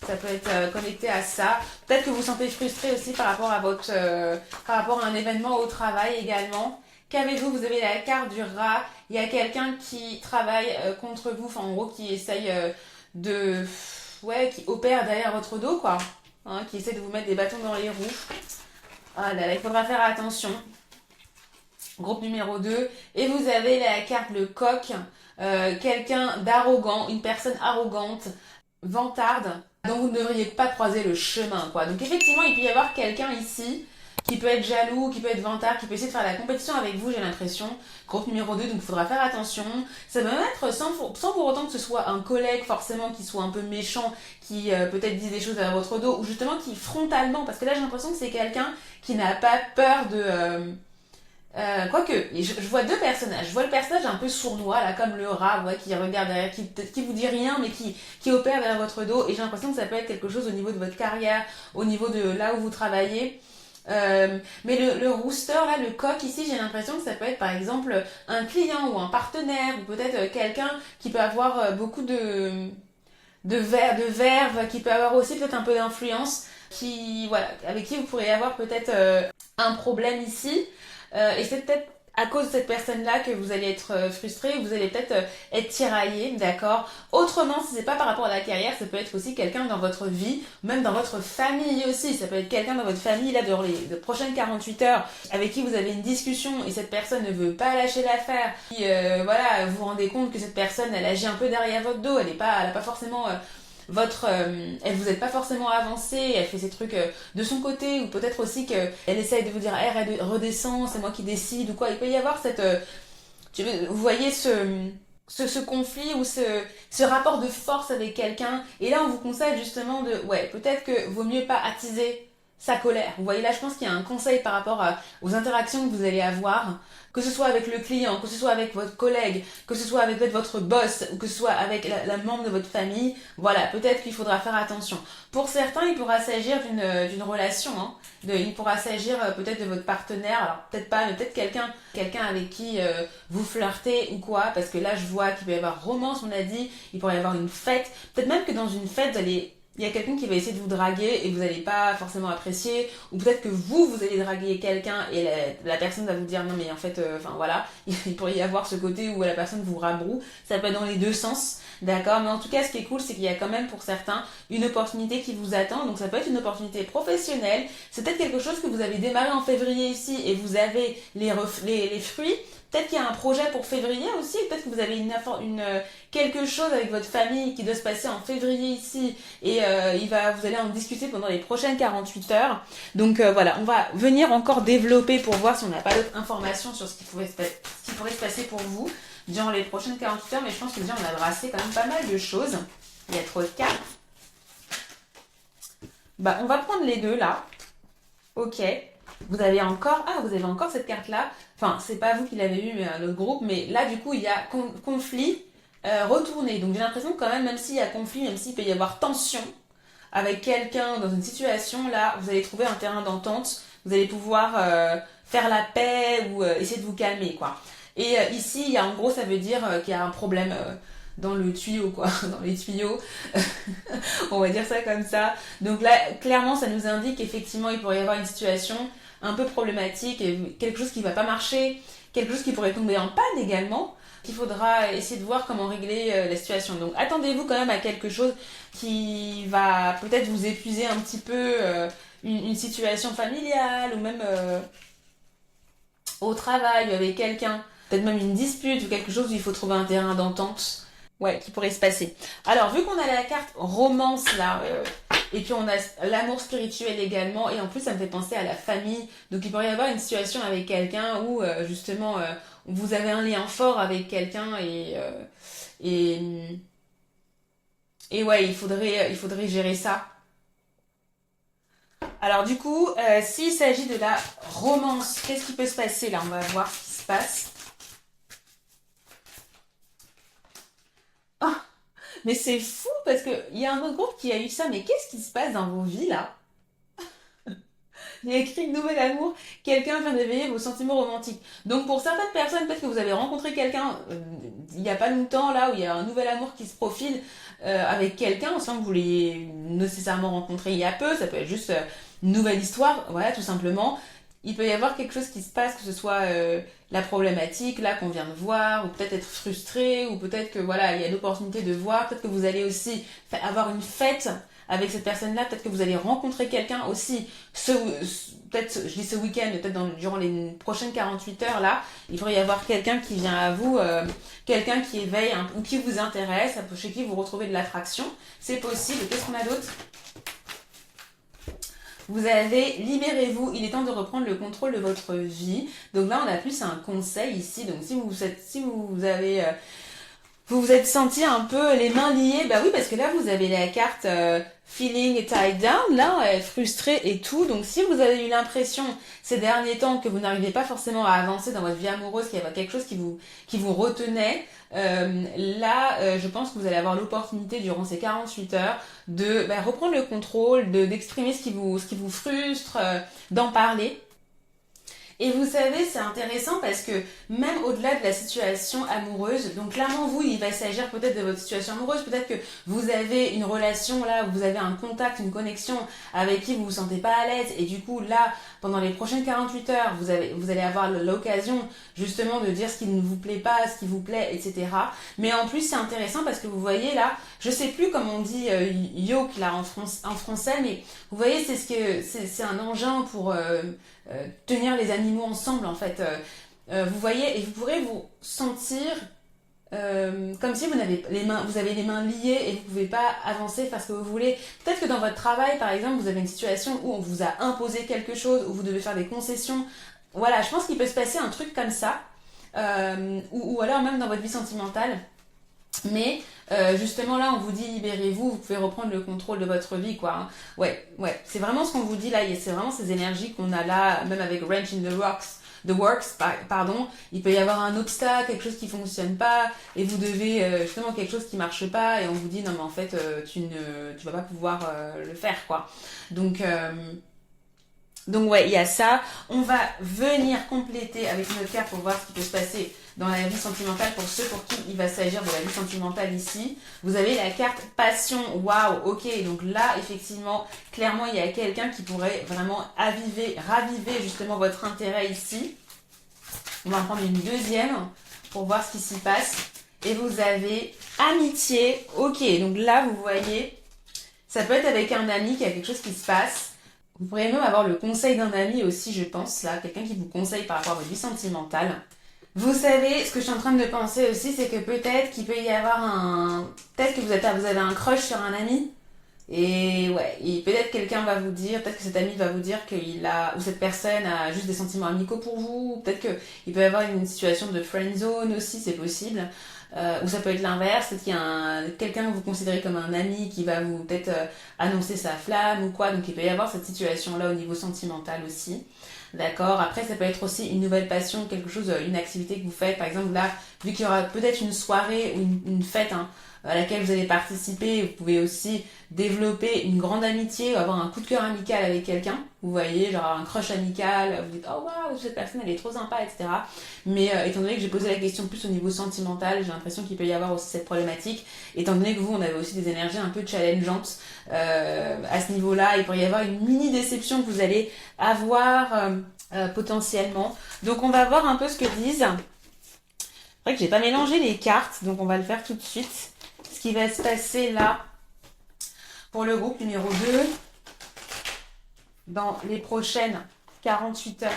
Ça peut être connecté à ça. Peut-être que vous vous sentez frustré aussi par rapport à par rapport à un événement au travail également. Qu'avez-vous? Vous avez la carte du rat. Il y a quelqu'un qui travaille contre vous, enfin en gros qui essaye qui opère derrière votre dos, quoi. Hein, qui essaie de vous mettre des bâtons dans les roues. Ah là là, il faudra faire attention. Groupe numéro 2. Et vous avez la carte le coq. Quelqu'un d'arrogant, une personne arrogante, vantarde, dont vous ne devriez pas croiser le chemin, quoi. Donc effectivement, il peut y avoir quelqu'un ici qui peut être jaloux, qui peut être vantard, qui peut essayer de faire la compétition avec vous, j'ai l'impression. Groupe numéro 2, donc il faudra faire attention. Ça peut même être sans pour autant que ce soit un collègue forcément qui soit un peu méchant, qui peut-être dise des choses à votre dos, ou justement qui frontalement, parce que là j'ai l'impression que c'est quelqu'un qui n'a pas peur de... quoique, je vois deux personnages. Je vois le personnage un peu sournois, là, comme le rat, ouais, qui regarde derrière, qui vous dit rien, mais qui opère derrière votre dos. Et j'ai l'impression que ça peut être quelque chose au niveau de votre carrière, au niveau de là où vous travaillez. Mais le rooster, là, le coq ici, j'ai l'impression que ça peut être par exemple un client ou un partenaire, ou peut-être quelqu'un qui peut avoir beaucoup de verve, qui peut avoir aussi peut-être un peu d'influence, voilà, avec qui vous pourriez avoir peut-être un problème ici. Et c'est peut-être à cause de cette personne-là que vous allez être frustré, vous allez peut-être être tiraillé, d'accord? Autrement, si c'est pas par rapport à la carrière, ça peut être aussi quelqu'un dans votre vie, même dans votre famille aussi. Ça peut être quelqu'un dans votre famille, là, dans les prochaines 48 heures, avec qui vous avez une discussion et cette personne ne veut pas lâcher l'affaire. Voilà, vous vous rendez compte que cette personne, elle agit un peu derrière votre dos, elle a pas forcément... elle vous aide pas forcément avancé, elle fait ses trucs de son côté, ou peut-être aussi qu'elle essaye de vous dire hey, redescends, c'est moi qui décide ou quoi. Il peut y avoir vous voyez ce conflit ou ce rapport de force avec quelqu'un, et là on vous conseille justement peut-être que vaut mieux pas attiser sa colère. Vous voyez là, je pense qu'il y a un conseil par rapport aux interactions que vous allez avoir, que ce soit avec le client, que ce soit avec votre collègue, que ce soit avec peut-être votre boss, ou que ce soit avec la membre de votre famille. Voilà, peut-être qu'il faudra faire attention. Pour certains, il pourra s'agir d'une relation, hein. Il pourra s'agir peut-être de votre partenaire, alors peut-être pas, mais peut-être quelqu'un avec qui vous flirtez ou quoi, parce que là je vois qu'il peut y avoir romance, on a dit, il pourrait y avoir une fête, peut-être même que dans une fête il y a quelqu'un qui va essayer de vous draguer et vous n'allez pas forcément apprécier, ou peut-être que vous allez draguer quelqu'un et la personne va vous dire non mais en fait, voilà, il pourrait y avoir ce côté où la personne vous rabroue, ça peut être dans les deux sens, d'accord, mais en tout cas ce qui est cool c'est qu'il y a quand même pour certains une opportunité qui vous attend, donc ça peut être une opportunité professionnelle, c'est peut-être quelque chose que vous avez démarré en février ici et vous avez les fruits. Peut-être qu'il y a un projet pour février aussi, peut-être que vous avez quelque chose avec votre famille qui doit se passer en février ici et vous allez en discuter pendant les prochaines 48 heures. Donc voilà, on va venir encore développer pour voir si on n'a pas d'autres informations sur ce qui pourrait se passer pour vous. durant les prochaines 48 heures, mais je pense que déjà on a brassé quand même pas mal de choses. Il y a trop de cartes. Bah, on va prendre les deux là. Ok. Vous avez encore cette carte-là. Enfin, c'est pas vous qui l'avez eu, mais un autre groupe. Mais là, du coup, il y a conflit retourné. Donc j'ai l'impression que quand même s'il y a conflit, même s'il peut y avoir tension avec quelqu'un dans une situation, là, vous allez trouver un terrain d'entente. Vous allez pouvoir faire la paix ou essayer de vous calmer, quoi. Et ici, il y a, en gros, ça veut dire qu'il y a un problème dans le tuyau, quoi, dans les tuyaux. On va dire ça comme ça. Donc là, clairement, ça nous indique qu'effectivement, il pourrait y avoir une situation un peu problématique, et quelque chose qui va pas marcher, quelque chose qui pourrait tomber en panne également. Il faudra essayer de voir comment régler la situation. Donc attendez-vous quand même à quelque chose qui va peut-être vous épuiser un petit peu, une situation familiale ou même au travail avec quelqu'un. Peut-être même une dispute ou quelque chose où il faut trouver un terrain d'entente. Ouais, qui pourrait se passer. Alors, vu qu'on a la carte romance là, et puis on a l'amour spirituel également, et en plus ça me fait penser à la famille. Donc il pourrait y avoir une situation avec quelqu'un où justement vous avez un lien fort avec quelqu'un et, et ouais, il faudrait gérer ça. Alors du coup, s'il s'agit de la romance, qu'est-ce qui peut se passer là? On va voir ce qui se passe. Ah, mais c'est fou parce que il y a un autre groupe qui a eu ça. Mais qu'est-ce qui se passe dans vos vies là? Il y a écrit Nouvel amour, quelqu'un vient d'éveiller vos sentiments romantiques. Donc pour certaines personnes, peut-être que vous avez rencontré quelqu'un il n'y a pas longtemps là où il y a un nouvel amour qui se profile avec quelqu'un sans que vous l'ayez nécessairement rencontré il y a peu. Ça peut être juste une nouvelle histoire, voilà, tout simplement. Il peut y avoir quelque chose qui se passe, que ce soit la problématique là qu'on vient de voir, ou peut-être être frustré, ou peut-être que voilà, il y a l'opportunité de voir, peut-être que vous allez aussi avoir une fête avec cette personne-là, peut-être que vous allez rencontrer quelqu'un aussi, peut-être, je dis ce week-end, peut-être durant les prochaines 48 heures là, il pourrait y avoir quelqu'un qui vient à vous, quelqu'un qui éveille ou qui vous intéresse, chez qui vous retrouvez de l'attraction, c'est possible. Qu'est-ce qu'on a d'autre? Vous avez libérez-vous, il est temps de reprendre le contrôle de votre vie. Donc là, on a plus un conseil ici. Donc si vous avez vous vous êtes senti un peu les mains liées, bah oui, parce que là, vous avez la carte feeling tied down, là, frustré et tout. Donc, si vous avez eu l'impression ces derniers temps que vous n'arrivez pas forcément à avancer dans votre vie amoureuse, qu'il y avait quelque chose qui vous retenait, je pense que vous allez avoir l'opportunité durant ces 48 heures de reprendre le contrôle, d'exprimer ce qui vous frustre, d'en parler. Et vous savez, c'est intéressant parce que même au-delà de la situation amoureuse, donc clairement vous, il va s'agir peut-être de votre situation amoureuse, peut-être que vous avez une relation là, où vous avez un contact, une connexion avec qui vous vous sentez pas à l'aise, et du coup là, pendant les prochaines 48 heures, vous allez avoir l'occasion justement de dire ce qui ne vous plaît pas, ce qui vous plaît, etc. Mais en plus c'est intéressant parce que vous voyez là, je sais plus comment on dit yoke là en français, mais vous voyez c'est un engin pour tenir les animaux ensemble en fait. Vous voyez, et vous pourrez vous sentir comme si vous avez les mains liées et vous pouvez pas avancer, faire ce que vous voulez. Peut-être que dans votre travail, par exemple, vous avez une situation où on vous a imposé quelque chose, où vous devez faire des concessions. Voilà, je pense qu'il peut se passer un truc comme ça, ou alors même dans votre vie sentimentale. Mais justement là, on vous dit libérez-vous, vous pouvez reprendre le contrôle de votre vie, quoi. Hein. Ouais, c'est vraiment ce qu'on vous dit là. C'est vraiment ces énergies qu'on a là, même avec Wrench in the Works, pardon. Il peut y avoir un obstacle, quelque chose qui fonctionne pas, et vous devez justement quelque chose qui marche pas, et on vous dit non mais en fait tu vas pas pouvoir le faire, quoi. Donc ouais, il y a ça. On va venir compléter avec notre carte pour voir ce qui peut se passer dans la vie sentimentale pour ceux pour qui il va s'agir de la vie sentimentale ici. Vous avez la carte passion. Waouh, ok. Donc là, effectivement, clairement, il y a quelqu'un qui pourrait vraiment raviver justement votre intérêt ici. On va en prendre une deuxième pour voir ce qui s'y passe. Et vous avez amitié. Ok, donc là, vous voyez, ça peut être avec un ami qu'il y a quelque chose qui se passe. Vous pourriez même avoir le conseil d'un ami aussi, je pense, là, quelqu'un qui vous conseille par rapport à votre vie sentimentale. Vous savez, ce que je suis en train de penser aussi, c'est que peut-être qu'il peut y avoir peut-être que vous avez un crush sur un ami. Et ouais, et peut-être quelqu'un va vous dire, peut-être que cet ami va vous dire qu'il a, ou cette personne a juste des sentiments amicaux pour vous, ou peut-être qu'il peut y avoir une situation de friend zone aussi, c'est possible. Ou ça peut être l'inverse, peut-être qu'il y a quelqu'un que vous considérez comme un ami qui va vous peut-être annoncer sa flamme ou quoi, donc il peut y avoir cette situation-là au niveau sentimental aussi. D'accord. Après, ça peut être aussi une nouvelle passion, quelque chose, une activité que vous faites. Par exemple, là, vu qu'il y aura peut-être une soirée ou une fête hein, à laquelle vous allez participer, vous pouvez aussi développer une grande amitié, ou avoir un coup de cœur amical avec quelqu'un. Vous voyez, genre un crush amical, vous dites oh waouh, cette personne elle est trop sympa, etc. Mais étant donné que j'ai posé la question plus au niveau sentimental, j'ai l'impression qu'il peut y avoir aussi cette problématique. Étant donné que vous, on avait aussi des énergies un peu challengeantes à ce niveau-là, il pourrait y avoir une mini déception que vous allez avoir potentiellement. Donc on va voir un peu ce que disent. C'est vrai que j'ai pas mélangé les cartes, donc on va le faire tout de suite. Ce qui va se passer là pour le groupe numéro 2 dans les prochaines 48 heures.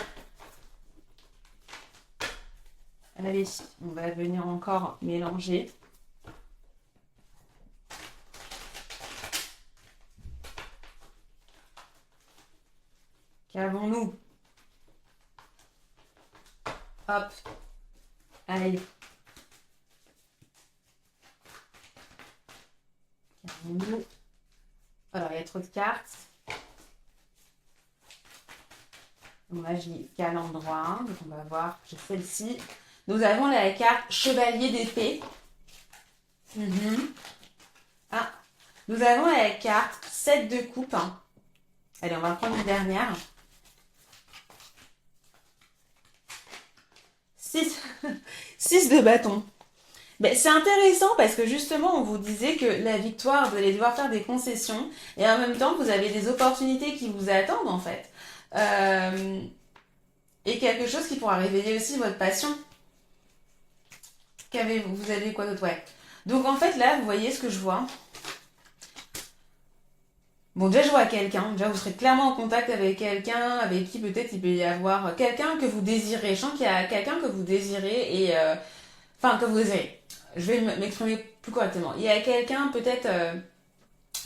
Allez, on va venir encore mélanger. Qu'avons-nous? Hop. Allez. Qu'avons-nous? Alors, il y a trop de cartes. Donc là, j'ai qu'à l'endroit. Donc, on va voir. J'ai celle-ci. Nous avons la carte Chevalier d'épée. Ah. Nous avons la carte 7 de coupe. Allez, on va prendre une dernière. 6 de bâton. Ben, c'est intéressant parce que justement, on vous disait que la victoire, vous allez devoir faire des concessions et en même temps, vous avez des opportunités qui vous attendent en fait. Et quelque chose qui pourra réveiller aussi votre passion. Qu'avez-vous? Vous avez quoi d'autre? Ouais. Donc en fait, là, vous voyez ce que je vois. Bon, déjà, je vois quelqu'un. Déjà, vous serez clairement en contact avec quelqu'un avec qui peut-être il peut y avoir quelqu'un que vous désirez. Je sens qu'il y a quelqu'un que vous désirez et... Enfin, que vous désirez. Je vais m'exprimer plus correctement. Il y a quelqu'un peut-être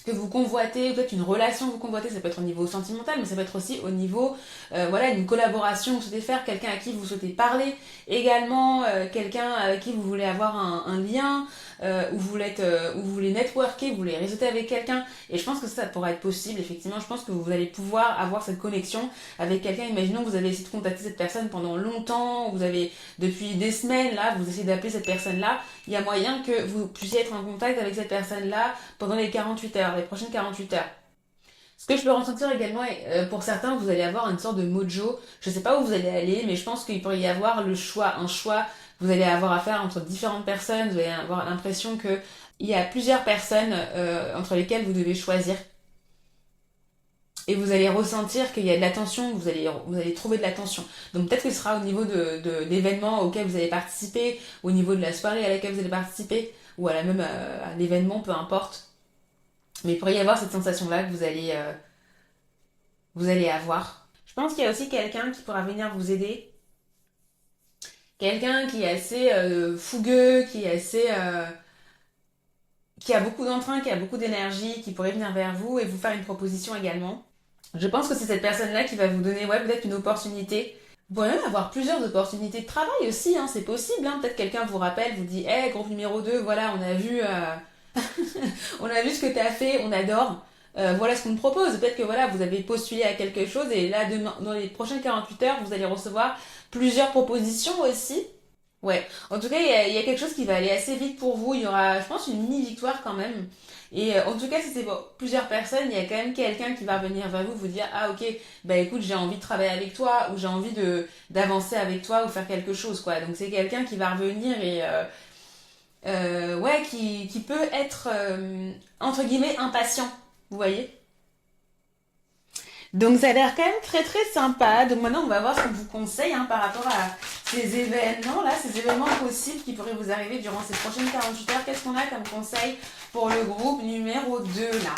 que vous convoitez, peut-être une relation que vous convoitez, ça peut être au niveau sentimental, mais ça peut être aussi au niveau, voilà, d'une collaboration que vous souhaitez faire, quelqu'un à qui vous souhaitez parler, également quelqu'un avec qui vous voulez avoir un lien, où vous voulez networker, vous voulez réseauter avec quelqu'un, et je pense que ça pourra être possible, effectivement, je pense que vous allez pouvoir avoir cette connexion avec quelqu'un, imaginons que vous avez essayé de contacter cette personne pendant longtemps, vous avez, depuis des semaines, là, vous essayez d'appeler cette personne-là, il y a moyen que vous puissiez être en contact avec cette personne-là pendant les 48 heures, les prochaines 48 heures. Ce que je peux ressentir également, pour certains, vous allez avoir une sorte de mojo. Je sais pas où vous allez aller, mais je pense qu'il pourrait y avoir le choix, un choix. Vous allez avoir affaire entre différentes personnes. Vous allez avoir l'impression que il y a plusieurs personnes entre lesquelles vous devez choisir. Et vous allez ressentir qu'il y a de l'attention, vous allez trouver de l'attention. Donc peut-être que ce sera au niveau de l'événement auquel vous allez participer, au niveau de la soirée à laquelle vous allez participer, ou à la même à l'événement, peu importe. Mais il pourrait y avoir cette sensation-là que vous allez avoir. Je pense qu'il y a aussi quelqu'un qui pourra venir vous aider. Quelqu'un qui est assez fougueux, qui est assez... qui a beaucoup d'entrain, qui a beaucoup d'énergie, qui pourrait venir vers vous et vous faire une proposition également. Je pense que c'est cette personne-là qui va vous donner ouais, peut-être une opportunité. Vous pourrez même avoir plusieurs opportunités de travail aussi, hein, c'est possible. Hein. Peut-être quelqu'un vous rappelle, vous dit hey, groupe numéro 2, voilà, on a vu, on a vu ce que tu as fait, on adore. Voilà ce qu'on te propose. Peut-être que voilà, vous avez postulé à quelque chose et là, demain, dans les prochaines 48 heures, vous allez recevoir plusieurs propositions aussi. Ouais, en tout cas, il y a quelque chose qui va aller assez vite pour vous. Il y aura, je pense, une mini-victoire quand même. Et en tout cas, si c'est pour plusieurs personnes, il y a quand même quelqu'un qui va venir vers vous, vous dire, ah ok, bah écoute, j'ai envie de travailler avec toi, ou j'ai envie d'avancer avec toi, ou faire quelque chose, quoi. Donc c'est quelqu'un qui va revenir et, ouais, qui peut être, entre guillemets, impatient, vous voyez? Donc ça a l'air quand même très très sympa. Donc maintenant on va voir ce qu'on vous conseille hein, par rapport à ces événements là, ces événements possibles qui pourraient vous arriver durant ces prochaines 48 heures. Qu'est-ce qu'on a comme conseil pour le groupe numéro 2 là?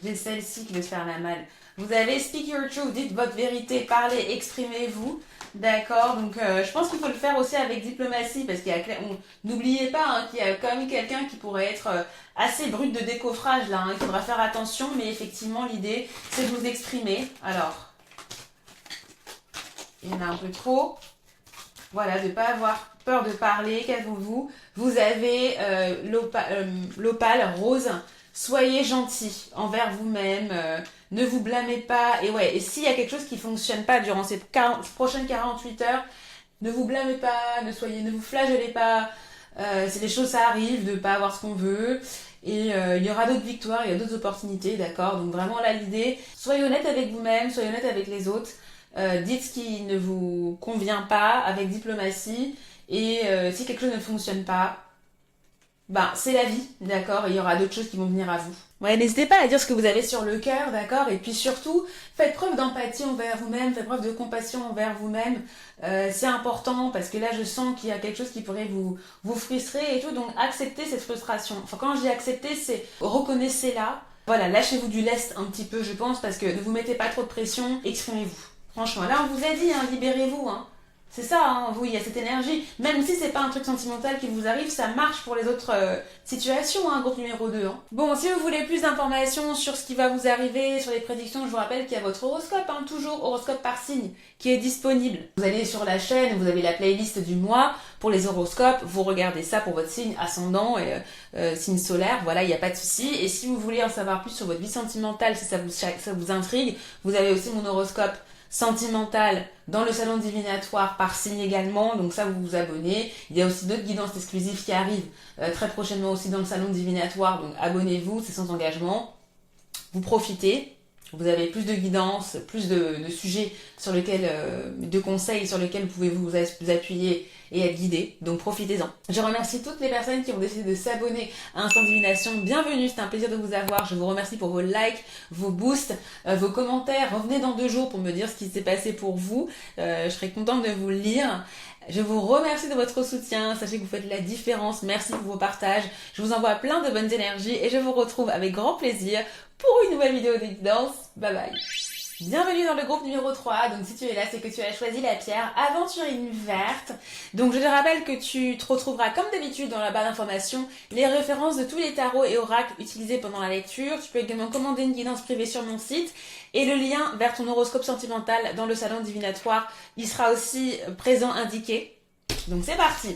J'ai celle-ci qui veut se faire la malle. Vous avez speak your truth, dites votre vérité, parlez, exprimez-vous. D'accord, donc je pense qu'il faut le faire aussi avec diplomatie parce n'oubliez pas hein, qu'il y a quand même quelqu'un qui pourrait être assez brut de décoffrage là, hein. Il faudra faire attention, mais effectivement l'idée c'est de vous exprimer. Alors, il y en a un peu trop. Voilà, de ne pas avoir peur de parler, qu'avez-vous? Vous avez l'opale rose. Soyez gentil envers vous-même, ne vous blâmez pas. Et ouais, et s'il y a quelque chose qui fonctionne pas durant ces prochaines 48 heures, ne vous blâmez pas, ne vous flagellez pas. C'est des choses, ça arrive de pas avoir ce qu'on veut. Et il y aura d'autres victoires, il y a d'autres opportunités, d'accord? Donc vraiment là l'idée, soyez honnête avec vous-même, soyez honnête avec les autres. Dites ce qui ne vous convient pas avec diplomatie. Et si quelque chose ne fonctionne pas, ben, c'est la vie, d'accord? Il y aura d'autres choses qui vont venir à vous. Ouais, n'hésitez pas à dire ce que vous avez sur le cœur, d'accord? Et puis surtout, faites preuve d'empathie envers vous-même, faites preuve de compassion envers vous-même. C'est important parce que là, je sens qu'il y a quelque chose qui pourrait vous frustrer et tout. Donc, acceptez cette frustration. Enfin, quand je dis accepter, c'est reconnaissez-la. Voilà, lâchez-vous du lest un petit peu, je pense, parce que ne vous mettez pas trop de pression, exprimez-vous. Franchement, là, on vous a dit, hein, libérez-vous, hein. C'est ça, hein, vous, il y a cette énergie. Même si c'est pas un truc sentimental qui vous arrive, ça marche pour les autres situations, hein, groupe numéro 2. Hein. Bon, si vous voulez plus d'informations sur ce qui va vous arriver, sur les prédictions, je vous rappelle qu'il y a votre horoscope, hein, toujours horoscope par signe, qui est disponible. Vous allez sur la chaîne, vous avez la playlist du mois pour les horoscopes, vous regardez ça pour votre signe ascendant et signe solaire, voilà, il n'y a pas de souci. Et si vous voulez en savoir plus sur votre vie sentimentale, si ça vous intrigue, vous avez aussi mon horoscope sentimental dans le salon divinatoire par signe également, donc ça vous vous abonnez. Il y a aussi d'autres guidances exclusives qui arrivent très prochainement aussi dans le salon divinatoire, donc abonnez-vous, c'est sans engagement. Vous profitez, vous avez plus de guidance, plus de sujets sur lesquels, de conseils sur lesquels vous pouvez vous appuyer et être guidé, donc profitez-en. Je remercie toutes les personnes qui ont décidé de s'abonner à Instant Divination. Bienvenue, c'est un plaisir de vous avoir. Je vous remercie pour vos likes, vos boosts, vos commentaires. Revenez dans 2 jours pour me dire ce qui s'est passé pour vous. Je serai contente de vous lire. Je vous remercie de votre soutien, sachez que vous faites la différence, merci pour vos partages, je vous envoie plein de bonnes énergies et je vous retrouve avec grand plaisir pour une nouvelle vidéo de guidance. Bye bye. Bienvenue dans le groupe numéro 3, donc si tu es là, c'est que tu as choisi la pierre aventurine verte. Donc je te rappelle que tu te retrouveras comme d'habitude dans la barre d'informations les références de tous les tarots et oracles utilisés pendant la lecture. Tu peux également commander une guidance privée sur mon site et le lien vers ton horoscope sentimental dans le salon divinatoire, il sera aussi présent indiqué. Donc c'est parti.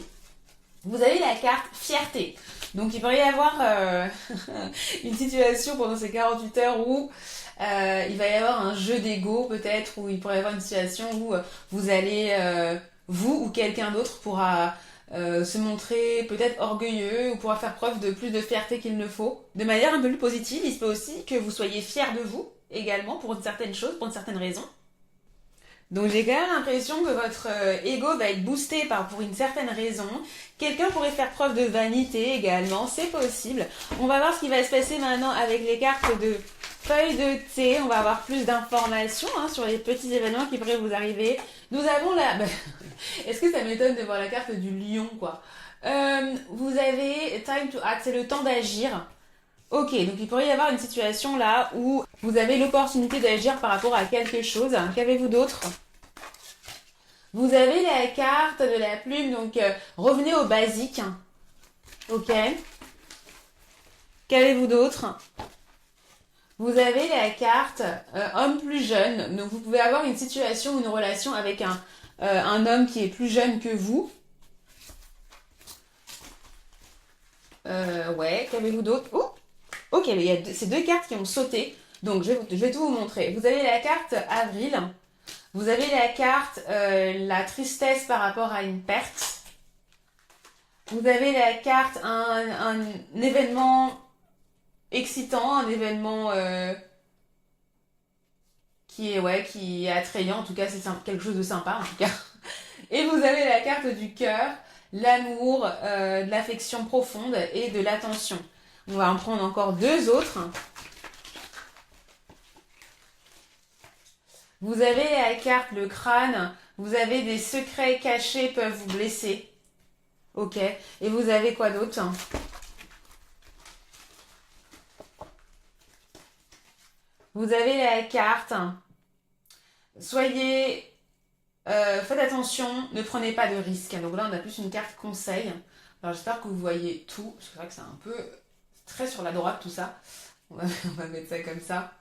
Vous avez la carte fierté. Donc il pourrait y avoir une situation pendant ces 48 heures où il va y avoir un jeu d'ego peut-être, où il pourrait y avoir une situation où vous allez, vous ou quelqu'un d'autre pourra se montrer peut-être orgueilleux ou pourra faire preuve de plus de fierté qu'il ne faut. De manière un peu plus positive, il se peut aussi que vous soyez fier de vous également pour une certaine chose, pour une certaine raison. Donc j'ai quand même l'impression que votre ego va être boosté pour une certaine raison. Quelqu'un pourrait faire preuve de vanité également, c'est possible. On va voir ce qui va se passer maintenant avec les cartes de feuilles de thé. On va avoir plus d'informations sur les petits événements qui pourraient vous arriver. Nous avons la... Est-ce que ça m'étonne de voir la carte du lion, quoi? Vous avez time to act, c'est le temps d'agir. Ok, donc il pourrait y avoir une situation là où vous avez l'opportunité d'agir par rapport à quelque chose. Qu'avez-vous d'autre? Vous avez la carte de la plume, donc revenez au basique. Ok. Qu'avez-vous d'autre? Vous avez la carte homme plus jeune. Donc vous pouvez avoir une situation ou une relation avec un homme qui est plus jeune que vous. Ouais, qu'avez-vous d'autre? Oh, ok, mais il y a ces 2 cartes qui ont sauté. Donc je vais tout vous montrer. Vous avez la carte avril. Vous avez la carte la tristesse par rapport à une perte. Vous avez la carte un événement excitant, un événement qui est attrayant. En tout cas, c'est quelque chose de sympa en tout cas. Et vous avez la carte du cœur, l'amour, de l'affection profonde et de l'attention. On va en prendre encore 2 autres. Vous avez la carte le crâne, vous avez des secrets cachés peuvent vous blesser. Ok. Et vous avez quoi d'autre? Vous avez la carte. Soyez Faites attention, ne prenez pas de risques. Donc là, on a plus une carte conseil. Alors j'espère que vous voyez tout, parce que c'est vrai que c'est un peu très sur la droite tout ça. On va mettre ça comme ça.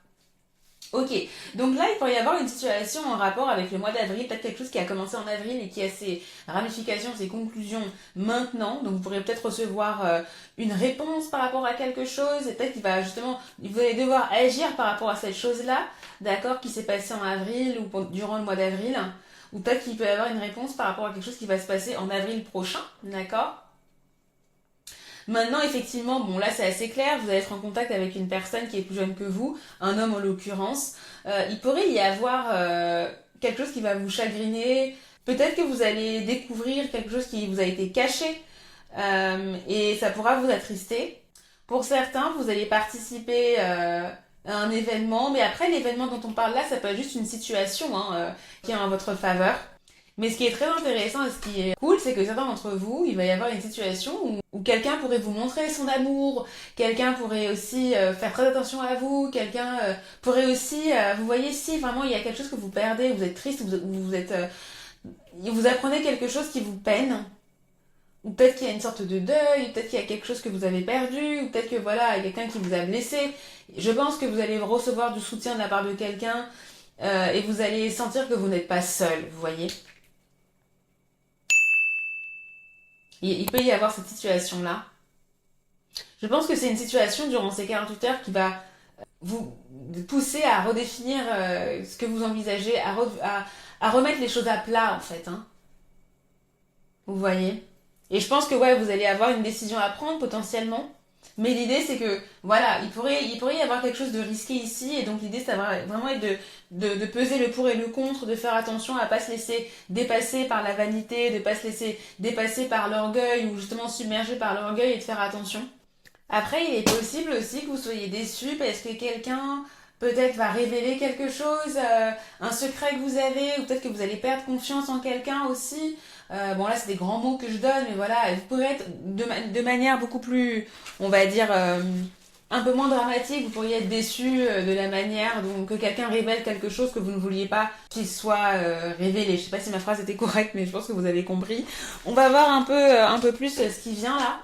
Ok, donc là il pourrait y avoir une situation en rapport avec le mois d'avril, peut-être quelque chose qui a commencé en avril et qui a ses ramifications, ses conclusions maintenant. Donc vous pourrez peut-être recevoir une réponse par rapport à quelque chose et peut-être qu'il va justement, vous allez devoir agir par rapport à cette chose-là, d'accord, qui s'est passé en avril ou durant le mois d'avril. Ou peut-être qu'il peut y avoir une réponse par rapport à quelque chose qui va se passer en avril prochain, d'accord. Maintenant, effectivement, bon là c'est assez clair, vous allez être en contact avec une personne qui est plus jeune que vous, un homme en l'occurrence. Il pourrait y avoir quelque chose qui va vous chagriner, peut-être que vous allez découvrir quelque chose qui vous a été caché et ça pourra vous attrister. Pour certains, vous allez participer à un événement, mais après l'événement dont on parle là, ça peut être juste une situation qui est en votre faveur. Mais ce qui est très intéressant et ce qui est cool, c'est que certains d'entre vous, il va y avoir une situation où quelqu'un pourrait vous montrer son amour, quelqu'un pourrait aussi faire très attention à vous, quelqu'un pourrait aussi, vous voyez, si vraiment il y a quelque chose que vous perdez, vous êtes triste, vous êtes, vous apprenez quelque chose qui vous peine, ou peut-être qu'il y a une sorte de deuil, peut-être qu'il y a quelque chose que vous avez perdu, ou peut-être que voilà, il y a quelqu'un qui vous a blessé. Je pense que vous allez recevoir du soutien de la part de quelqu'un et vous allez sentir que vous n'êtes pas seul, vous voyez. Il peut y avoir cette situation-là. Je pense que c'est une situation durant ces 48 heures qui va vous pousser à redéfinir ce que vous envisagez, à remettre les choses à plat en fait. Hein. Vous voyez. Et je pense que ouais, vous allez avoir une décision à prendre potentiellement. Mais l'idée c'est que voilà, il pourrait y avoir quelque chose de risqué ici et donc l'idée ça va vraiment être de peser le pour et le contre, de faire attention à pas se laisser dépasser par la vanité, de pas se laisser dépasser par l'orgueil ou justement submerger par l'orgueil et de faire attention. Après, il est possible aussi que vous soyez déçu parce que quelqu'un peut-être va révéler quelque chose, un secret que vous avez, ou peut-être que vous allez perdre confiance en quelqu'un aussi. Bon là, c'est des grands mots que je donne, mais voilà, vous pourrez être de manière beaucoup plus, on va dire, un peu moins dramatique. Vous pourriez être déçu de la manière dont que quelqu'un révèle quelque chose que vous ne vouliez pas qu'il soit révélé. Je sais pas si ma phrase était correcte, mais je pense que vous avez compris. On va voir un peu plus ce qui vient là.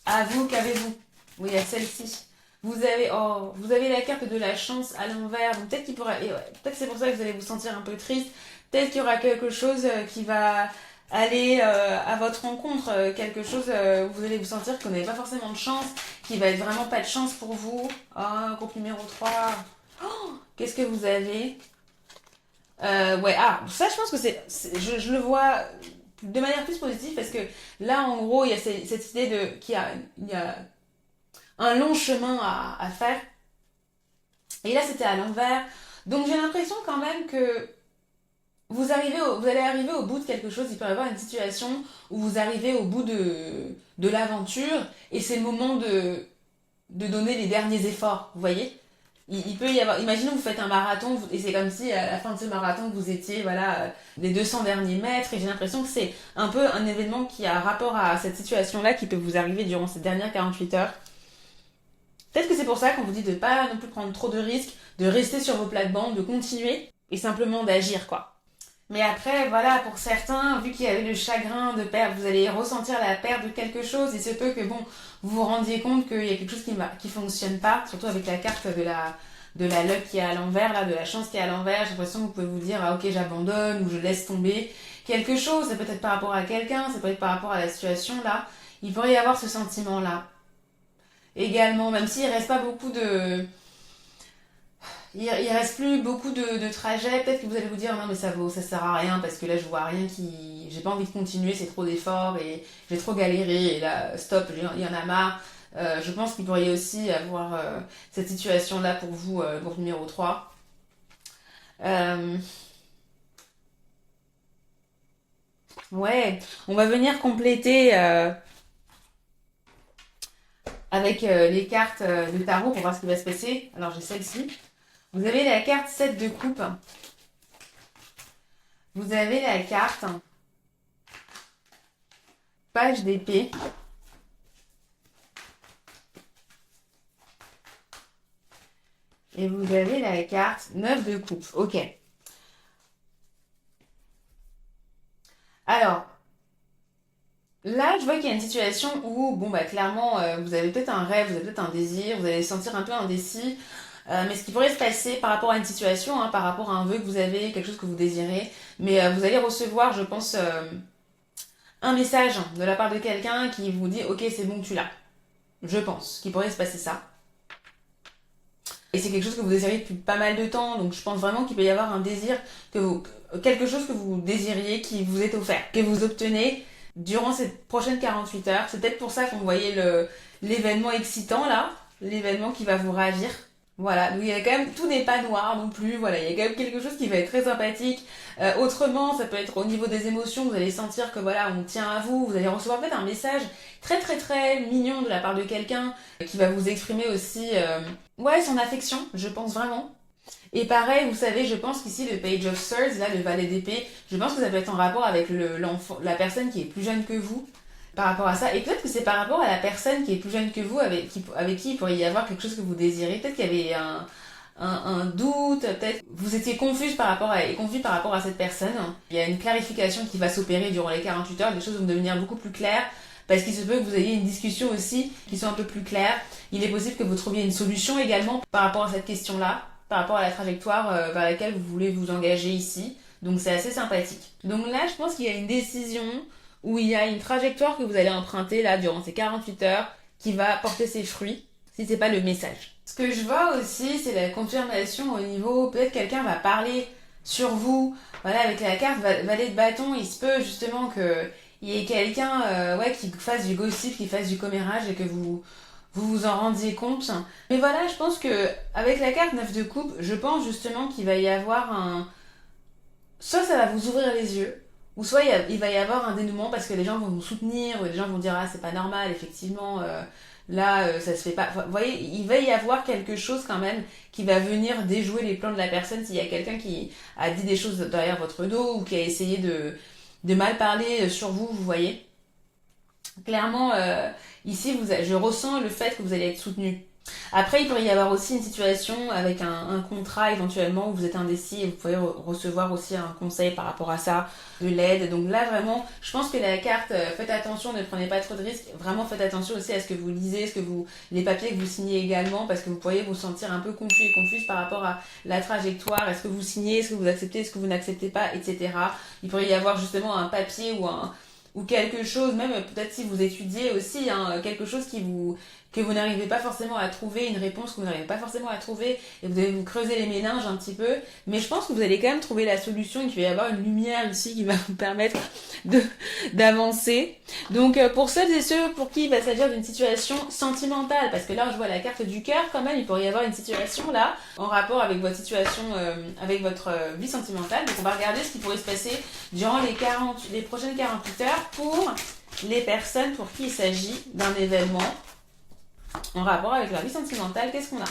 À vous, qu'avez-vous? Oui, à celle-ci. Vous avez la carte de la chance à l'envers. Donc peut-être qu'il pourra, et ouais, peut-être c'est pour ça que vous allez vous sentir un peu triste. Peut-être qu'il y aura quelque chose qui va aller à votre rencontre, quelque chose où vous allez vous sentir que vous n'avez pas forcément de chance, qui va être vraiment pas de chance pour vous. Oh, groupe numéro 3. Oh, qu'est-ce que vous avez? Ouais, ça je pense que je le vois de manière plus positive parce que là en gros il y a cette idée il y a un long chemin à faire et là c'était à l'envers donc j'ai l'impression quand même que vous allez arriver au bout de quelque chose, il peut y avoir une situation où vous arrivez au bout de l'aventure et c'est le moment de donner les derniers efforts, vous voyez. Il peut y avoir, imaginons que vous faites un marathon et c'est comme si à la fin de ce marathon vous étiez voilà les 200 derniers mètres et j'ai l'impression que c'est un peu un événement qui a rapport à cette situation-là qui peut vous arriver durant ces dernières 48 heures. Peut-être que c'est pour ça qu'on vous dit de pas non plus prendre trop de risques, de rester sur vos plates-bandes, de continuer et simplement d'agir quoi. Mais après, voilà, pour certains, vu qu'il y avait le chagrin de perdre, vous allez ressentir la perte de quelque chose. Il se peut que, bon, vous vous rendiez compte qu'il y a quelque chose qui fonctionne pas, surtout avec la carte de la luck qui est à l'envers, là, de la chance qui est à l'envers. J'ai l'impression que vous pouvez vous dire, ah ok, j'abandonne ou je laisse tomber quelque chose. C'est peut-être par rapport à quelqu'un, c'est peut-être par rapport à la situation, là. Il pourrait y avoir ce sentiment-là. Également, même s'il reste pas beaucoup de, il reste plus beaucoup de trajets. Peut-être que vous allez vous dire non mais ça sert à rien parce que là je vois rien qui, j'ai pas envie de continuer, c'est trop d'efforts et j'ai trop galéré et là stop, il y en a marre. Je pense qu'il pourrait aussi avoir cette situation là pour vous, groupe numéro 3. Euh, ouais, on va venir compléter avec les cartes de tarot pour voir ce qui va se passer. Alors j'ai celle-ci. Vous avez la carte 7 de coupe. Vous avez la carte page d'épée. Et vous avez la carte 9 de coupe. Ok. Alors, là, je vois qu'il y a une situation où, bon, bah, clairement, vous avez peut-être un rêve, vous avez peut-être un désir, vous allez se sentir un peu indécis. Mais ce qui pourrait se passer par rapport à une situation, hein, par rapport à un vœu que vous avez, quelque chose que vous désirez, mais vous allez recevoir, je pense, un message de la part de quelqu'un qui vous dit, ok, c'est bon, tu l'as. Je pense qu'il pourrait se passer ça. Et c'est quelque chose que vous désirez depuis pas mal de temps, donc je pense vraiment qu'il peut y avoir un désir, quelque chose que vous désiriez qui vous est offert, que vous obtenez durant ces prochaines 48 heures. C'est peut-être pour ça qu'on voyait l'événement excitant là, l'événement qui va vous ravir. Voilà, donc il y a quand même, tout n'est pas noir non plus, voilà, il y a quand même quelque chose qui va être très sympathique. Autrement, ça peut être au niveau des émotions, vous allez sentir que voilà, on tient à vous, vous allez recevoir peut-être un message très très très mignon de la part de quelqu'un qui va vous exprimer aussi, ouais, son affection, je pense vraiment. Et pareil, vous savez, je pense qu'ici le Page of Swords, là, le valet d'épée, je pense que ça peut être en rapport avec l'enfant, la personne qui est plus jeune que vous, par rapport à ça. Et peut-être que c'est par rapport à la personne qui est plus jeune que vous, avec qui il pourrait y avoir quelque chose que vous désirez. Peut-être qu'il y avait un doute, peut-être vous étiez confus par rapport à cette personne. Il y a une clarification qui va s'opérer durant les 48 heures, les choses vont devenir beaucoup plus claires. Parce qu'il se peut que vous ayez une discussion aussi qui soit un peu plus claire. Il est possible que vous trouviez une solution également par rapport à cette question-là, par rapport à la trajectoire vers laquelle vous voulez vous engager ici. Donc c'est assez sympathique. Donc là, je pense qu'il y a une décision où il y a une trajectoire que vous allez emprunter là durant ces 48 heures qui va porter ses fruits, si c'est pas le message. Ce que je vois aussi, c'est la confirmation au niveau, peut-être quelqu'un va parler sur vous, voilà, avec la carte valet de bâton, il se peut justement que il y ait quelqu'un ouais, qui fasse du gossip, qui fasse du commérage et que vous en rendiez compte. Mais voilà, je pense que avec la carte 9 de coupe, je pense justement qu'il va y avoir un... Soit ça va vous ouvrir les yeux, ou soit il va y avoir un dénouement parce que les gens vont vous soutenir, ou les gens vont dire ah c'est pas normal, effectivement, là ça se fait pas. Enfin, vous voyez, il va y avoir quelque chose quand même qui va venir déjouer les plans de la personne s'il y a quelqu'un qui a dit des choses derrière votre dos ou qui a essayé de mal parler sur vous, vous voyez. Clairement, ici, je ressens le fait que vous allez être soutenu. Après, il pourrait y avoir aussi une situation avec un contrat éventuellement où vous êtes indécis et vous pouvez recevoir aussi un conseil par rapport à ça, de l'aide. Donc là, vraiment, je pense que la carte, faites attention, ne prenez pas trop de risques. Vraiment, faites attention aussi à ce que vous lisez, les papiers que vous signez également, parce que vous pourriez vous sentir un peu confus et confuse par rapport à la trajectoire. Est-ce que vous signez, est-ce que vous acceptez, est-ce que vous n'acceptez pas, etc. Il pourrait y avoir justement un papier ou quelque chose, même peut-être si vous étudiez aussi, hein, quelque chose que vous n'arrivez pas forcément à trouver, une réponse que vous n'arrivez pas forcément à trouver, et vous allez vous creuser les méninges un petit peu, mais je pense que vous allez quand même trouver la solution et qu'il va y avoir une lumière ici qui va vous permettre d'avancer. Donc pour celles et ceux pour qui il va s'agir d'une situation sentimentale, parce que là je vois la carte du cœur quand même, il pourrait y avoir une situation là, en rapport avec votre situation, avec votre vie sentimentale, donc on va regarder ce qui pourrait se passer durant les prochaines 48 heures pour les personnes pour qui il s'agit d'un événement en rapport avec leur vie sentimentale. Qu'est-ce qu'on a?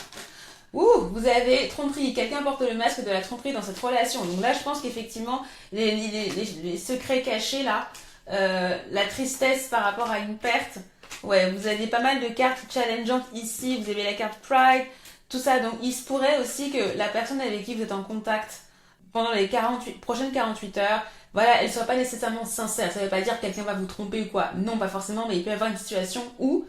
Vous avez tromperie. Quelqu'un porte le masque de la tromperie dans cette relation. Donc là, je pense qu'effectivement, les secrets cachés, là, la tristesse par rapport à une perte, ouais, vous avez pas mal de cartes challengeantes ici. Vous avez la carte Pride, tout ça. Donc il se pourrait aussi que la personne avec qui vous êtes en contact pendant les prochaines 48 heures, voilà, elle soit pas nécessairement sincère. Ça veut pas dire que quelqu'un va vous tromper ou quoi. Non, pas forcément, mais il peut y avoir une situation où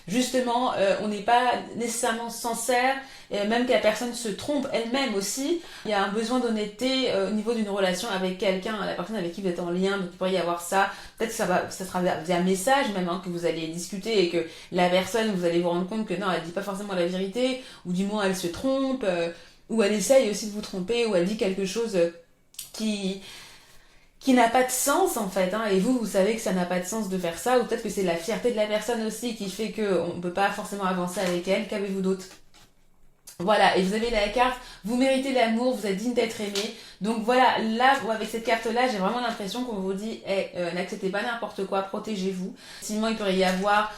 justement, on n'est pas nécessairement sincère, même que la personne se trompe elle-même aussi. Il y a un besoin d'honnêteté au niveau d'une relation avec quelqu'un, la personne avec qui vous êtes en lien, donc il pourrait y avoir ça. Peut-être que ça sera via message même, hein, que vous allez discuter et que la personne, vous allez vous rendre compte que non, elle dit pas forcément la vérité, ou du moins elle se trompe, ou elle essaye aussi de vous tromper, ou elle dit quelque chose qui n'a pas de sens en fait, hein, et vous savez que ça n'a pas de sens de faire ça, ou peut-être que c'est la fierté de la personne aussi qui fait qu'on ne peut pas forcément avancer avec elle. Qu'avez-vous d'autre? Voilà, et vous avez la carte, vous méritez l'amour, vous êtes digne d'être aimé. Donc voilà, là, avec cette carte-là, j'ai vraiment l'impression qu'on vous dit, n'acceptez pas n'importe quoi, protégez-vous. Sinon, il pourrait y avoir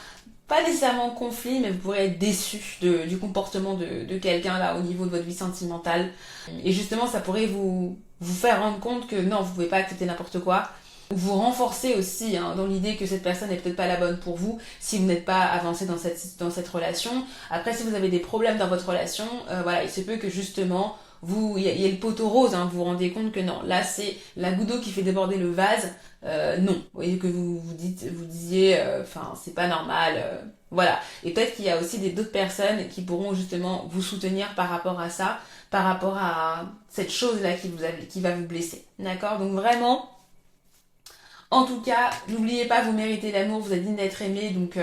pas nécessairement conflit, mais vous pourrez être déçu du comportement de quelqu'un là au niveau de votre vie sentimentale. Et justement, ça pourrait vous faire rendre compte que non, vous pouvez pas accepter n'importe quoi. Vous renforcer aussi, hein, dans l'idée que cette personne n'est peut-être pas la bonne pour vous si vous n'êtes pas avancé dans cette relation. Après, si vous avez des problèmes dans votre relation, voilà, il se peut que justement il y a le poteau rose, hein, vous vous rendez compte que non, là c'est la goutte d'eau qui fait déborder le vase, non. Vous voyez que vous disiez, enfin c'est pas normal, voilà. Et peut-être qu'il y a aussi d'autres personnes qui pourront justement vous soutenir par rapport à ça, par rapport à cette chose-là qui va vous blesser, d'accord? Donc vraiment, en tout cas, n'oubliez pas, vous méritez l'amour, vous êtes digne d'être aimé, donc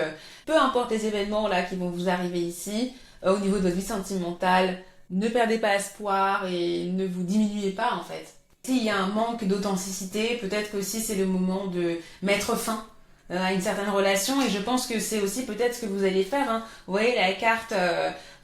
peu importe les événements là qui vont vous arriver ici, au niveau de votre vie sentimentale, ne perdez pas espoir et ne vous diminuez pas en fait. S'il y a un manque d'authenticité, peut-être que aussi c'est le moment de mettre fin à une certaine relation et je pense que c'est aussi peut-être ce que vous allez faire. Hein. Vous voyez la carte,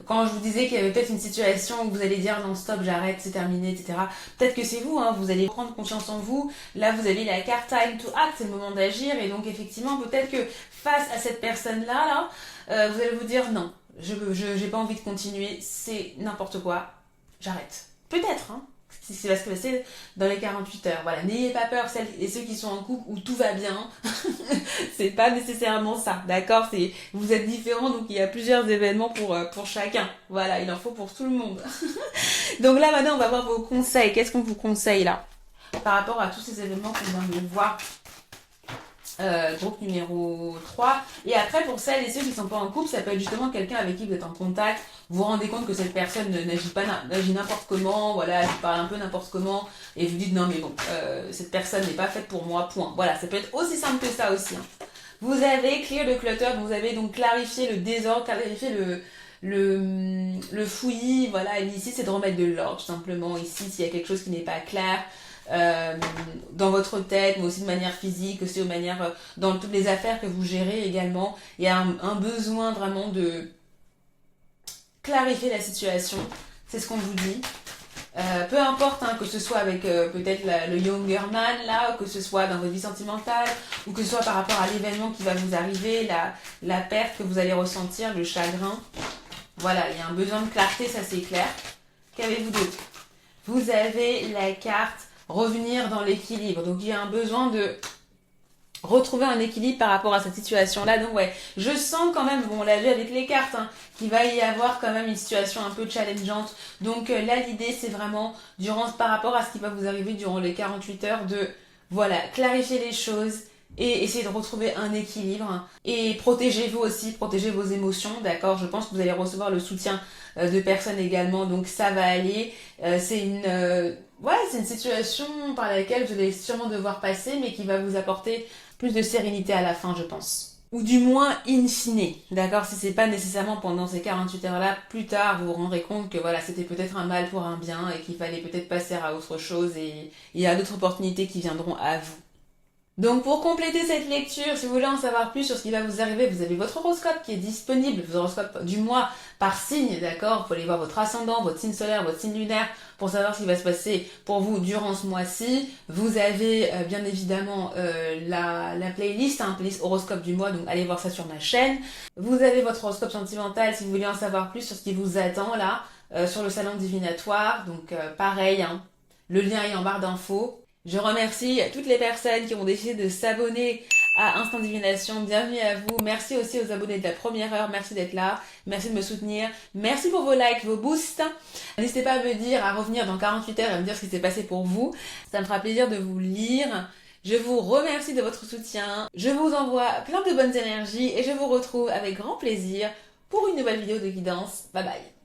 quand je vous disais qu'il y avait peut-être une situation où vous allez dire non stop, j'arrête, c'est terminé, etc. Peut-être que c'est vous, hein, vous allez prendre confiance en vous. Là vous avez la carte time to act, c'est le moment d'agir et donc effectivement peut-être que face à cette personne-là, vous allez vous dire non, j'ai pas envie de continuer, c'est n'importe quoi, j'arrête. Peut-être, hein. Si c'est ce qui va se passer dans les 48 heures. Voilà, n'ayez pas peur, celles et ceux qui sont en couple où tout va bien. C'est pas nécessairement ça, d'accord? Vous êtes différents, donc il y a plusieurs événements pour chacun. Voilà, il en faut pour tout le monde. Donc là, maintenant, on va voir vos conseils. Qu'est-ce qu'on vous conseille là? Par rapport à tous ces événements qu'on vient de voir. Groupe numéro 3. Et après, pour celles et ceux qui ne sont pas en couple, ça peut être justement quelqu'un avec qui vous êtes en contact. Vous vous rendez compte que cette personne n'agit n'importe comment, voilà, elle parle un peu n'importe comment, et vous dites non mais bon, cette personne n'est pas faite pour moi, point. Voilà, ça peut être aussi simple que ça aussi. Hein. Vous avez clear the clutter, vous avez donc clarifié le désordre, clarifié le fouillis, voilà, et ici c'est de remettre de l'ordre tout simplement. Ici, s'il y a quelque chose qui n'est pas clair, dans votre tête, mais aussi de manière physique, aussi de manière dans toutes les affaires que vous gérez également. Il y a un besoin vraiment de clarifier la situation. C'est ce qu'on vous dit. Peu importe, hein, que ce soit avec peut-être le younger man là, que ce soit dans votre vie sentimentale, ou que ce soit par rapport à l'événement qui va vous arriver, la perte que vous allez ressentir, le chagrin. Voilà, il y a un besoin de clarté, ça c'est clair. Qu'avez-vous d'autre? Vous avez la carte revenir dans l'équilibre. Donc il y a un besoin de retrouver un équilibre par rapport à cette situation-là. Donc ouais, je sens quand même, bon on l'a vu avec les cartes, hein, qu'il va y avoir quand même une situation un peu challengeante. Donc là l'idée c'est vraiment, par rapport à ce qui va vous arriver durant les 48 heures, de voilà, clarifier les choses et essayer de retrouver un équilibre. Et protégez-vous aussi, protégez vos émotions, d'accord? Je pense que vous allez recevoir le soutien de personnes également, donc ça va aller. C'est une situation par laquelle vous allez sûrement devoir passer, mais qui va vous apporter plus de sérénité à la fin, je pense. Ou du moins in fine, d'accord? Si c'est pas nécessairement pendant ces 48 heures-là, plus tard vous vous rendrez compte que voilà, c'était peut-être un mal pour un bien et qu'il fallait peut-être passer à autre chose et il y a d'autres opportunités qui viendront à vous. Donc pour compléter cette lecture, si vous voulez en savoir plus sur ce qui va vous arriver, vous avez votre horoscope qui est disponible, votre horoscope du mois par signe, d'accord? Vous pouvez aller voir votre ascendant, votre signe solaire, votre signe lunaire pour savoir ce qui va se passer pour vous durant ce mois-ci. Vous avez bien évidemment la playlist, hein, playlist horoscope du mois, donc allez voir ça sur ma chaîne. Vous avez votre horoscope sentimental si vous voulez en savoir plus sur ce qui vous attend là, sur le salon divinatoire, donc pareil, hein, le lien est en barre d'infos. Je remercie toutes les personnes qui ont décidé de s'abonner à Instant Divination. Bienvenue à vous. Merci aussi aux abonnés de la première heure. Merci d'être là. Merci de me soutenir. Merci pour vos likes, vos boosts. N'hésitez pas à me dire, à revenir dans 48 heures et à me dire ce qui s'est passé pour vous. Ça me fera plaisir de vous lire. Je vous remercie de votre soutien. Je vous envoie plein de bonnes énergies et je vous retrouve avec grand plaisir pour une nouvelle vidéo de guidance. Bye bye.